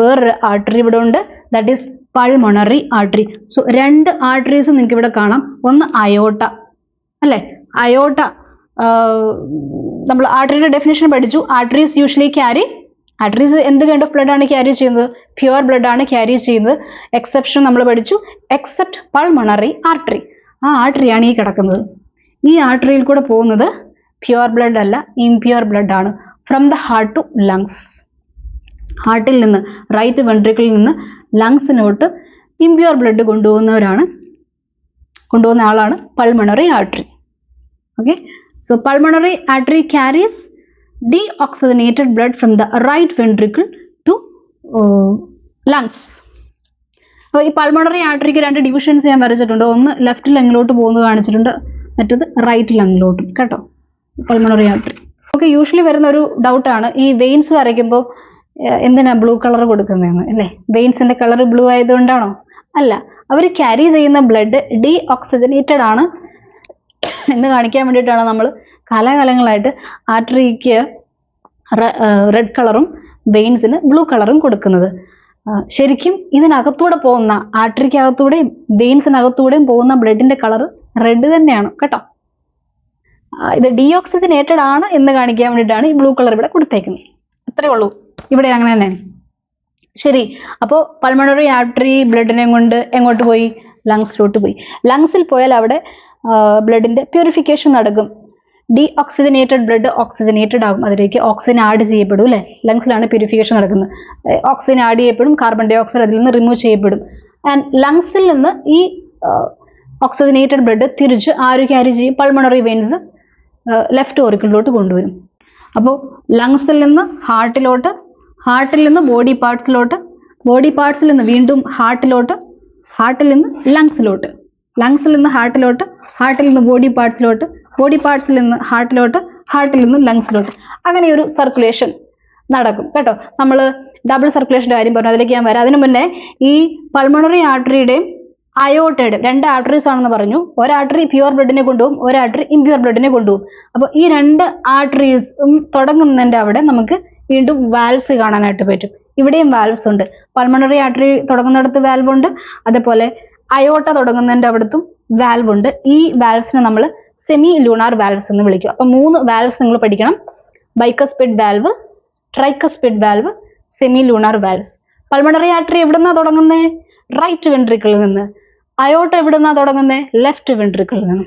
വേറൊരു ആർട്ടറി ഇവിടെ ഉണ്ട്, that is pulmonary artery. So 2 arteries നിങ്ങൾക്ക് ഇവിടെ കാണാം. ഒന്ന് അയോട്ട അല്ലേ? അയോട്ട നമ്മൾ ആർട്ടറിയുടെ ഡെഫിനേഷൻ പഠിച്ചു. ആർട്ടറീസ് യൂഷ്വലി ക്യാരി, ആർട്ടറീസ് എന്ത് കൈൻഡ് ഓഫ് ബ്ലഡ് ആണ് ക്യാരി ചെയ്യുന്നത്? പ്യുവർ ബ്ലഡ് ആണ് ക്യാരി ചെയ്യുന്നത്. എക്സെപ്ഷൻ നമ്മൾ പഠിച്ചു, എക്സെപ്റ്റ് പൾമണറി ആർട്ടറി. ആ ആർട്ടറിയാണ് ഈ കിടക്കുന്നത്. ഈ ആർട്ടറിയിൽ കൂടെ പോകുന്നത് പ്യുവർ ബ്ലഡ് അല്ല, ഇംപ്യുവർ ബ്ലഡ് ആണ്. From the heart to lungs, ഹാർട്ടിൽ നിന്ന് റൈറ്റ് വെൻട്രിക്കിളിൽ നിന്ന് ലങ്സിനോട്ട് ഇംപ്യുവർ ബ്ലഡ് കൊണ്ടുപോകുന്ന ആളാണ് pulmonary artery. Okay, so pulmonary artery carries deoxygenated blood from the right ventricle to lungs. അപ്പോൾ ഈ പൾമണറി ആർട്ടറിക്ക് 2 ഡിവിഷൻസ് ഞാൻ വരച്ചിട്ടുണ്ട്. ഒന്ന് ലെഫ്റ്റ് ലങ്ങിലോട്ട് പോകുന്നത് കാണിച്ചിട്ടുണ്ട്, മറ്റത് റൈറ്റ് ലങ്ങിലോട്ടും കേട്ടോ. പൾമണറി ആർട്ടറി ഓക്കെ, യൂഷ്വലി വരുന്ന ഒരു ഡൗട്ടാണ് ഈ വെയിൻസ് വരയ്ക്കുമ്പോൾ എന്തിനാ ബ്ലൂ കളർ കൊടുക്കുന്നതെന്ന് അല്ലേ? വെയിൻസിന്റെ കളർ ബ്ലൂ ആയതുകൊണ്ടാണോ? അല്ല, അവർ ക്യാരി ചെയ്യുന്ന ബ്ലഡ് ഡീഓക്സിജനേറ്റഡ് ആണ് എന്ന് കാണിക്കാൻ വേണ്ടിയിട്ടാണ് നമ്മൾ കാലാകാലങ്ങളായിട്ട് ആർട്ടറിക്ക് റെഡ് കളറും വെയിൻസിന് ബ്ലൂ കളറും കൊടുക്കുന്നത്. ശരിക്കും ഇതിനകത്തൂടെ പോകുന്ന, ആർട്ടറിക്കകത്തൂടെയും വെയിൻസിനകത്തൂടെയും പോകുന്ന ബ്ലഡിന്റെ കളർ റെഡ് തന്നെയാണ് കേട്ടോ. ഇത് ഡീഓക്സിജനേറ്റഡ് ആണ് എന്ന് കാണിക്കാൻ വേണ്ടിയിട്ടാണ് ഈ ബ്ലൂ കളർ ഇവിടെ കൊടുത്തേക്കുന്നത്. അത്രേ ഉള്ളൂ, ഇവിടെ അങ്ങനെ തന്നെ. ശരി, അപ്പോൾ പൾമണറി ആർട്ടറി ബ്ലഡിനെ കൊണ്ട് എങ്ങോട്ട് പോയി? ലങ്സിലോട്ട് പോയി. ലങ്സിൽ പോയാൽ അവിടെ ബ്ലഡിന്റെ പ്യൂരിഫിക്കേഷൻ നടക്കും. ഡീഓക്സിജനേറ്റഡ് ബ്ലഡ് ഓക്സിജനേറ്റഡ് ആകും, അതിലേക്ക് ഓക്സിജൻ ആഡ് ചെയ്യപ്പെടും അല്ലേ? ലങ്സിലാണ് പ്യൂരിഫിക്കേഷൻ നടക്കുന്നത്. ഓക്സിജൻ ആഡ് ചെയ്യപ്പെടും, കാർബൺ ഡൈ ഓക്സൈഡ് അതിൽ നിന്ന് റിമൂവ് ചെയ്യപ്പെടും. ആൻഡ് ലങ്സിൽ നിന്ന് ഈ ഓക്സിജനേറ്റഡ് ബ്ലഡ് തിരിച്ച് ആര് ക്യാരി ചെയ്യും? പൾമണറി വെയിൻസ് ലെഫ്റ്റ് ഓറിക്കിളിലോട്ട് കൊണ്ടുവരും. അപ്പോൾ ലങ്സിൽ നിന്ന് ഹാർട്ടിലോട്ട്, ഹാർട്ടിൽ നിന്ന് ബോഡി പാർട്സിലോട്ട്, ബോഡി പാർട്സിൽ നിന്ന് വീണ്ടും ഹാർട്ടിലോട്ട്, ഹാർട്ടിൽ നിന്ന് ലങ്സിലോട്ട്, ലങ്സിൽ നിന്ന് ഹാർട്ടിലോട്ട്, ഹാർട്ടിൽ നിന്ന് ബോഡി പാർട്സിലോട്ട്, ബോഡി പാർട്സിൽ നിന്ന് ഹാർട്ടിലോട്ട്, ഹാർട്ടിൽ നിന്ന് ലങ്സിലോട്ട്. അങ്ങനെ ഒരു സർക്കുലേഷൻ നടക്കും കേട്ടോ. നമ്മൾ ഡബിൾ സർക്കുലേഷൻ്റെ കാര്യം പറഞ്ഞു, അതിലേക്ക് ഞാൻ വരാം. അതിനു മുന്നേ ഈ പൾമണറി ആർട്ടറിയുടെയും അയോട്ടയുടെയും 2 ആർട്ടറീസ് ആണെന്ന് പറഞ്ഞു. ഒരു ആർട്ടറി പ്യുവർ ബ്ലഡിനെ കൊണ്ടുപോകും, ഒരു ആർട്ടറി ഇംപ്യുവർ ബ്ലഡിനെ കൊണ്ടുപോകും. അപ്പോൾ ഈ 2 ആർട്ടറീസും തുടങ്ങുന്നതിൻ്റെ അവിടെ നമുക്ക് വീണ്ടും വാൽവ്സ് കാണാനായിട്ട് പറ്റും. ഇവിടെയും വാൽവ്സ് ഉണ്ട്. പൾമണറി ആർട്ടറി തുടങ്ങുന്നിടത്ത് വാൽവ് ഉണ്ട്, അതേപോലെ അയോട്ട തുടങ്ങുന്നതിൻ്റെ അവിടത്തും വാൽവ് ഉണ്ട്. ഈ വാൽവ്സിനെ നമ്മൾ സെമി ലൂണാർ വാൽവ്സ് എന്ന് വിളിക്കും. അപ്പൊ 3 വാൽവ്സ് നിങ്ങൾ പഠിക്കണം. Bicuspid valve, tricuspid valve, semilunar valves. Pulmonary artery എവിടുന്നാ തുടങ്ങുന്നത്? റൈറ്റ് വെൻട്രിക്കിളിൽ നിന്ന്. അയോർട്ട എവിടുന്നാ തുടങ്ങുന്നത്? ലെഫ്റ്റ് വെൻട്രിക്കിളിൽ നിന്ന്.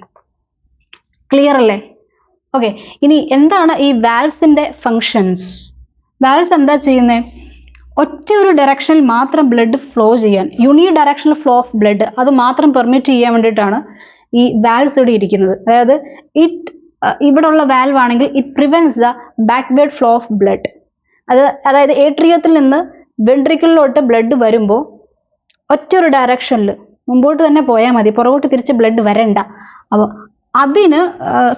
ക്ലിയർ അല്ലേ? ഓക്കെ, ഇനി എന്താണ് ഈ വാൽവ്സിന്റെ ഫങ്ഷൻസ്? വാൽവ്സ് എന്താ ചെയ്യുന്നത്? ഒറ്റ ഒരു ഡയറക്ഷനിൽ മാത്രം ബ്ലഡ് ഫ്ലോ ചെയ്യാൻ, യൂണി ഡയറക്ഷണൽ ഫ്ലോ ഓഫ് ബ്ലഡ് അത് മാത്രം പെർമിറ്റ് ചെയ്യാൻ വേണ്ടിയിട്ടാണ് ഈ വാൽവ്സ് ഇവിടെ ഇരിക്കുന്നത്. അതായത് ഇവിടെ ഉള്ള വാൽവ് ആണെങ്കിൽ it prevents the backward flow of blood. അതായത് ഏട്രിയത്തിൽ നിന്ന് വെൻട്രിക്കിളിലോട്ട് ബ്ലഡ് വരുമ്പോൾ ഒറ്റ ഒരു ഡയറക്ഷനിൽ മുമ്പോട്ട് തന്നെ പോയാൽ മതി, പുറകോട്ട് തിരിച്ച് ബ്ലഡ് വരണ്ട. അപ്പോൾ അതിന്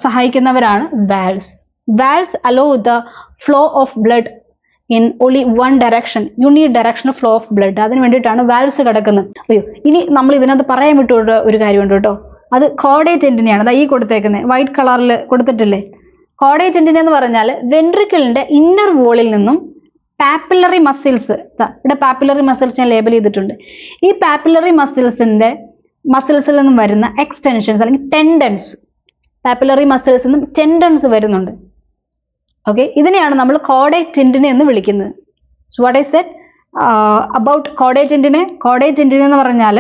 സഹായിക്കുന്നവരാണ് valves. Valves allow the flow of blood in only one direction, unidirectional flow of blood. അതിന് വേണ്ടിയിട്ടാണ് വാൽവ്സ് കിടക്കുന്നത്. അയ്യോ, ഇനി നമ്മൾ ഇതിനകത്ത് പറയാൻ വിട്ടുള്ള ഒരു കാര്യമുണ്ട് കേട്ടോ. അത് കോർഡേറ്റ് ടെൻഡിനെയാണ്. അതാ ഈ കൊടുത്തേക്കുന്നത്, വൈറ്റ് കളറിൽ കൊടുത്തിട്ടില്ലേ. കോർഡേറ്റ് ടെൻഡിനെ എന്ന് പറഞ്ഞാൽ വെൻട്രിക്കിളിന്റെ ഇന്നർ വോളിൽ നിന്നും പാപ്പിലറി മസിൽസ്, ഇവിടെ പാപ്പിലറി മസിൽസ് ഞാൻ ലേബൽ ചെയ്തിട്ടുണ്ട്. ഈ പാപ്പിലറി മസിൽസിൽ നിന്നും വരുന്ന എക്സ്റ്റൻഷൻസ് അല്ലെങ്കിൽ ടെൻഡൻസ്, പാപ്പിലറി മസിൽസിൽ നിന്നും ടെൻഡൻസ് വരുന്നുണ്ട്. ഓക്കെ, ഇതിനെയാണ് നമ്മൾ കോർഡേറ്റ് ടെൻഡിനെ എന്ന് വിളിക്കുന്നത്. So what is that about chordae tendineae? Chordae tendineae എന്ന് പറഞ്ഞാൽ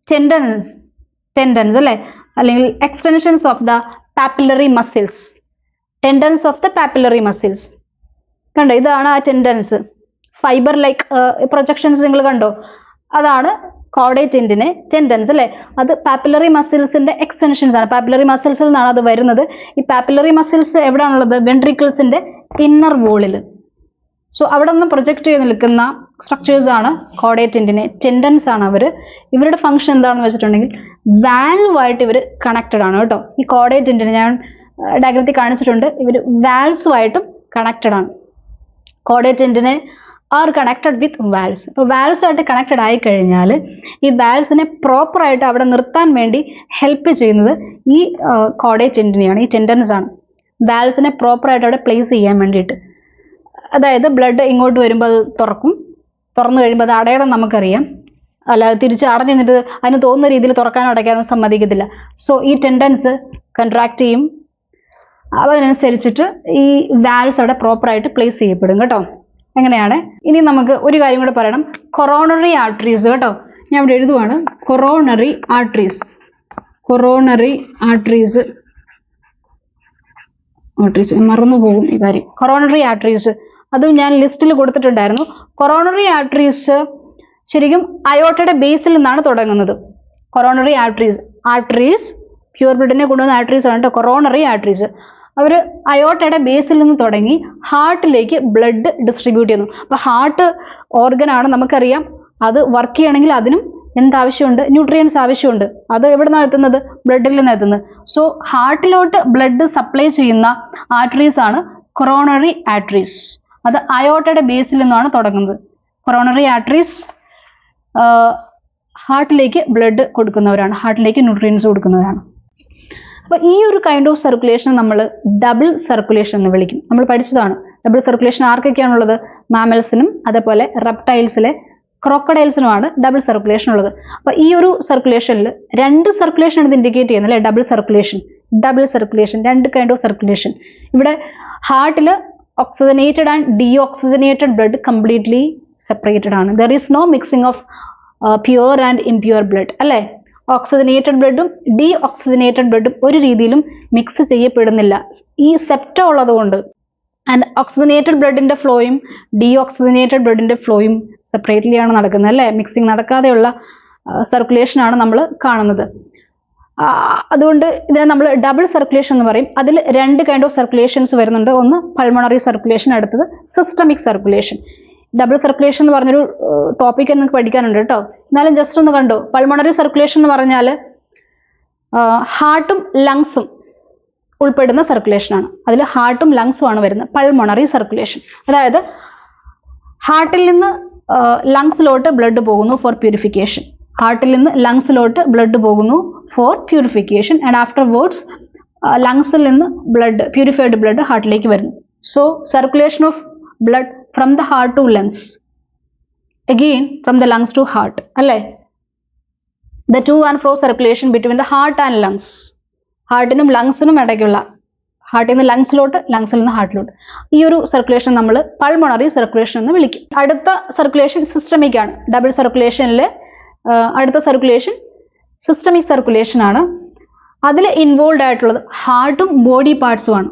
ടെൻഡൻസ് അല്ലേ, അല്ലെങ്കിൽ extensions of the papillary muscles. Tendons of the papillary muscles കണ്ടോ, ഇതാണ് ആ ടെൻഡൻസ്. ഫൈബർ ലൈക്ക് പ്രൊജക്ഷൻസ് നിങ്ങൾ കണ്ടോ, അതാണ് കോർഡേറ്റ് ടെൻഡിനെ ടെൻഡൻസ് അല്ലേ. അത് പാപ്പിലറി മസിൽസിന്റെ എക്സ്റ്റൻഷൻസ് ആണ്. പാപ്പിലറി മസിൽസിൽ നിന്നാണ് അത് വരുന്നത്. ഈ പാപ്പിലറി മസിൽസ് എവിടെയാണുള്ളത്? വെൻട്രിക്കിൾസിന്റെ ഇന്നർ വോളിൽ. സോ അവിടെ നിന്ന് പ്രൊജക്ട് ചെയ്ത് നിൽക്കുന്ന സ്ട്രക്ചേഴ്സ് ആണ് കോർഡേറ്റ് ടെൻഡിനെ. ടെൻഡൻസ് ആണ് അവർ. ഇവരുടെ ഫംഗ്ഷൻ എന്താണെന്ന് വെച്ചിട്ടുണ്ടെങ്കിൽ വാൽവായിട്ട് ഇവർ കണക്റ്റഡ് ആണ് കേട്ടോ. ഈ കോർഡേറ്റ് ടെൻഡിനെ ഞാൻ ഡയഗ്രത്തിൽ കാണിച്ചിട്ടുണ്ട്. ഇവർ വാൽസുമായിട്ടും കണക്റ്റഡ് ആണ്. Chordae tendineae are connected with valves. അപ്പോൾ വാൽവ്സുമായിട്ട് കണക്റ്റഡ് ആയി കഴിഞ്ഞാൽ ഈ വാൽവ്സിനെ പ്രോപ്പറായിട്ട് അവിടെ നിർത്താൻ വേണ്ടി ഹെൽപ്പ് ചെയ്യുന്നത് ഈ കോർഡേറ്റ് ടെൻഡിനെയാണ്, ഈ ടെൻഡൻസ് ആണ്. വാൽവ്സിനെ പ്രോപ്പറായിട്ട് അവിടെ പ്ലേസ് ചെയ്യാൻ വേണ്ടിയിട്ട്. അതായത് ബ്ലഡ് ഇങ്ങോട്ട് വരുമ്പോൾ അത് തുറന്നു കഴിയുമ്പോൾ അത് അടയണം നമുക്കറിയാം. അല്ലാതെ തിരിച്ച് അടഞ്ഞു നിന്നിട്ട് അതിന് തോന്നുന്ന രീതിയിൽ തുറക്കാനോ അടയ്ക്കാനോ സമ്മതിക്കത്തില്ല. സോ ഈ ടെൻഡൻസ് കൺട്രാക്ട് ചെയ്യും. അതിനനുസരിച്ചിട്ട് ഈ വാൽവ്സ് അവിടെ പ്രോപ്പറായിട്ട് പ്ലേസ് ചെയ്യപ്പെടും കേട്ടോ. എങ്ങനെയാണ്? ഇനി നമുക്ക് ഒരു കാര്യം കൂടെ പറയണം. കൊറോണറി ആർട്ടറീസ് കേട്ടോ, ഞാൻ ഇവിടെ എഴുതുവാണ്. കൊറോണറി ആർട്ടറീസ് മറന്നു പോകും ഈ കാര്യം. കൊറോണറി ആർട്ടറീസ് അതും ഞാൻ ലിസ്റ്റിൽ കൊടുത്തിട്ടുണ്ടായിരുന്നു. കൊറോണറി ആർട്ടറീസ് ശരിക്കും അയോർട്ടയുടെ ബേസിൽ നിന്നാണ് തുടങ്ങുന്നത്. കൊറോണറി ആർട്ടറീസ് പ്യൂർ ബ്ലഡിനെ കൊണ്ടുവന്ന ആർട്ടറീസ് ആണ് കേട്ടോ കൊറോണറി ആർട്ടറീസ്. അവർ അയോർട്ടയുടെ ബേസിൽ നിന്ന് തുടങ്ങി ഹാർട്ടിലേക്ക് ബ്ലഡ് ഡിസ്ട്രിബ്യൂട്ട് ചെയ്യുന്നു. അപ്പോൾ ഹാർട്ട് ഓർഗനാണ് നമുക്കറിയാം. അത് വർക്ക് ചെയ്യണമെങ്കിൽ അതിനും എന്താവശ്യമുണ്ട്? ന്യൂട്രിയൻസ് ആവശ്യമുണ്ട്. അത് എവിടെ നിന്നാണ് എത്തുന്നത്? ബ്ലഡിൽ നിന്ന് എത്തുന്നത്. സോ ഹാർട്ടിലോട്ട് ബ്ലഡ് സപ്ലൈ ചെയ്യുന്ന ആർട്ടറീസ് ആണ് കൊറോണറി ആർട്ടറീസ്. അത് അയോർട്ടയുടെ ബേസിൽ നിന്നാണ് തുടങ്ങുന്നത്. കൊറോണറി ആർട്ടറീസ് ഹാർട്ടിലേക്ക് ബ്ലഡ് കൊടുക്കുന്നവരാണ്, ഹാർട്ടിലേക്ക് ന്യൂട്രിയൻസ് കൊടുക്കുന്നവരാണ്. അപ്പോൾ ഈ ഒരു കൈൻഡ് ഓഫ് സർക്കുലേഷൻ നമ്മൾ ഡബിൾ സർക്കുലേഷൻ എന്ന് വിളിക്കും. നമ്മൾ പഠിച്ചതാണ്. Double circulation ആർക്കൊക്കെയാണുള്ളത്? മാമൽസിനും അതേപോലെ റെപ്റ്റൈൽസിലെ ക്രോക്കഡൈൽസിനുമാണ് ഡബിൾ സർക്കുലേഷൻ ഉള്ളത്. അപ്പോൾ ഈ ഒരു സർക്കുലേഷനിൽ 2 സർക്കുലേഷൻ ഇത് ഇൻഡിക്കേറ്റ് ചെയ്യുന്നത് അല്ലേ? Double circulation 2 kind of circulation. ഇവിടെ ഹാർട്ടിൽ oxygenated and deoxygenated blood completely separated ആണ്. There is no mixing of pure and impure blood അല്ലേ? ഓക്സിജനേറ്റഡ് ബ്ലഡും ഡീഓക്സിജനേറ്റഡ് ബ്ലഡും ഒരു രീതിയിലും മിക്സ് ചെയ്യപ്പെടുന്നില്ല ഈ സെപ്റ്റ ഉള്ളത് കൊണ്ട്. ആൻഡ് ഓക്സിജനേറ്റഡ് ബ്ലഡിന്റെ ഫ്ലോയും ഡീഓക്സിജനേറ്റഡ് ബ്ലഡിന്റെ ഫ്ലോയും സെപ്പറേറ്റ്ലി ആണ് നടക്കുന്നത് അല്ലേ? മിക്സിംഗ് നടക്കാതെയുള്ള സർക്കുലേഷൻ ആണ് നമ്മൾ കാണുന്നത്. അതുകൊണ്ട് ഇതിനെ നമ്മൾ ഡബിൾ സർക്കുലേഷൻ എന്ന് പറയും. അതിൽ 2 കൈൻഡ് ഓഫ് സർക്കുലേഷൻസ് വരുന്നുണ്ട്. ഒന്ന് പൾമണറി സർക്കുലേഷൻ, അടുത്തത് സിസ്റ്റമിക് സർക്കുലേഷൻ. ഡബിൾ സർക്കുലേഷൻ എന്ന് പറഞ്ഞൊരു ടോപ്പിക് നിങ്ങൾക്ക് പഠിക്കാനുണ്ട് കേട്ടോ. എന്നാലും ജസ്റ്റ് ഒന്ന് കണ്ടോ. പൾമണറി സർക്കുലേഷൻ എന്ന് പറഞ്ഞാൽ ഹാർട്ടും ലങ്സും ഉൾപ്പെടുന്ന സർക്കുലേഷനാണ്. അതിൽ ഹാർട്ടും ലങ്സും ആണ് വരുന്നത് പൾമണറി സർക്കുലേഷൻ. അതായത് ഹാർട്ടിൽ നിന്ന് ലങ്സിലോട്ട് ബ്ലഡ് പോകുന്നു ഫോർ പ്യൂരിഫിക്കേഷൻ. ഹാർട്ടിൽ നിന്ന് ലങ്സിലോട്ട് ബ്ലഡ് പോകുന്നു ഫോർ പ്യൂരിഫിക്കേഷൻ ആൻഡ് ആഫ്റ്റർവേർഡ്സ് ലങ്സിൽ നിന്ന് ബ്ലഡ്, പ്യൂരിഫൈഡ് ബ്ലഡ് ഹാർട്ടിലേക്ക് വരുന്നു. So circulation of blood from the heart to lungs, again from the lungs to heart അല്ലേ? The to and fro circulation between the heart and lungs. ഹാർട്ടിനും ലങ്സിനും ഇടയ്ക്കുള്ള, ഹാർട്ടിൽ നിന്ന് ലങ്സിലോട്ട്, ലങ്സിൽ നിന്ന് ഹാർട്ടിലോട്ട്, ഈ ഒരു സർക്കുലേഷൻ നമ്മൾ പൾമണറി സർക്കുലേഷൻ എന്ന് വിളിക്കും. അടുത്ത സർക്കുലേഷൻ സിസ്റ്റമിക് ആണ്. ഡബിൾ സർക്കുലേഷനിൽ അടുത്ത സർക്കുലേഷൻ സിസ്റ്റമിക് സർക്കുലേഷൻ ആണ്. അതിൽ ഇൻവോൾവ് ആയിട്ടുള്ളത് ഹാർട്ടും ബോഡി പാർട്സും ആണ്.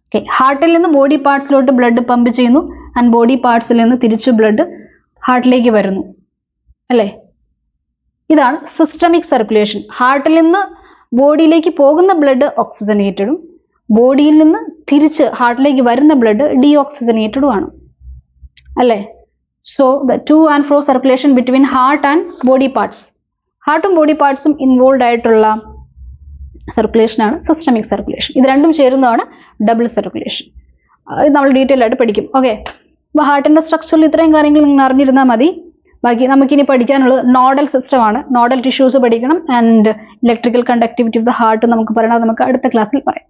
ഓക്കെ, ഹാർട്ടിൽ നിന്ന് ബോഡി പാർട്സിലോട്ട് ബ്ലഡ് പമ്പ് ചെയ്യുന്നു ആൻഡ് ബോഡി പാർട്സിൽ നിന്ന് തിരിച്ച് ബ്ലഡ് ഹാർട്ടിലേക്ക് വരുന്നു, അല്ലേ? ഇതാണ് സിസ്റ്റമിക് സർക്കുലേഷൻ. ഹാർട്ടിൽ നിന്ന് ബോഡിയിലേക്ക് പോകുന്ന ബ്ലഡ് ഓക്സിജനേറ്റഡും ബോഡിയിൽ നിന്ന് തിരിച്ച് ഹാർട്ടിലേക്ക് വരുന്ന ബ്ലഡ് ഡീഓക്സിജനേറ്റഡും ആണ്, അല്ലേ? So the to and fro circulation between heart and body parts, ഹാർട്ടും ബോഡി പാർട്സും ഇൻവോൾവ് ആയിട്ടുള്ള സർക്കുലേഷനാണ് സിസ്റ്റമിക് സർക്കുലേഷൻ. ഇത് രണ്ടും ചേരുന്നതാണ് ഡബിൾ സർക്കുലേഷൻ. ഇത് നമ്മൾ ഡീറ്റെയിൽ ആയിട്ട് പഠിക്കും. ഓക്കെ, അപ്പോൾ ഹാർട്ടിൻ്റെ സ്ട്രക്ചറിൽ ഇത്രയും കാര്യങ്ങൾ നിങ്ങൾ അറിഞ്ഞിരുന്നാൽ മതി. ബാക്കി നമുക്കിനി പഠിക്കാനുള്ളത് നോഡൽ സിസ്റ്റമാണ്. നോഡൽ ടിഷ്യൂസ് പഠിക്കണം and electrical conductivity of the heart നമുക്ക് പറയണം. നമുക്ക് അടുത്ത ക്ലാസ്സിൽ പറയാം.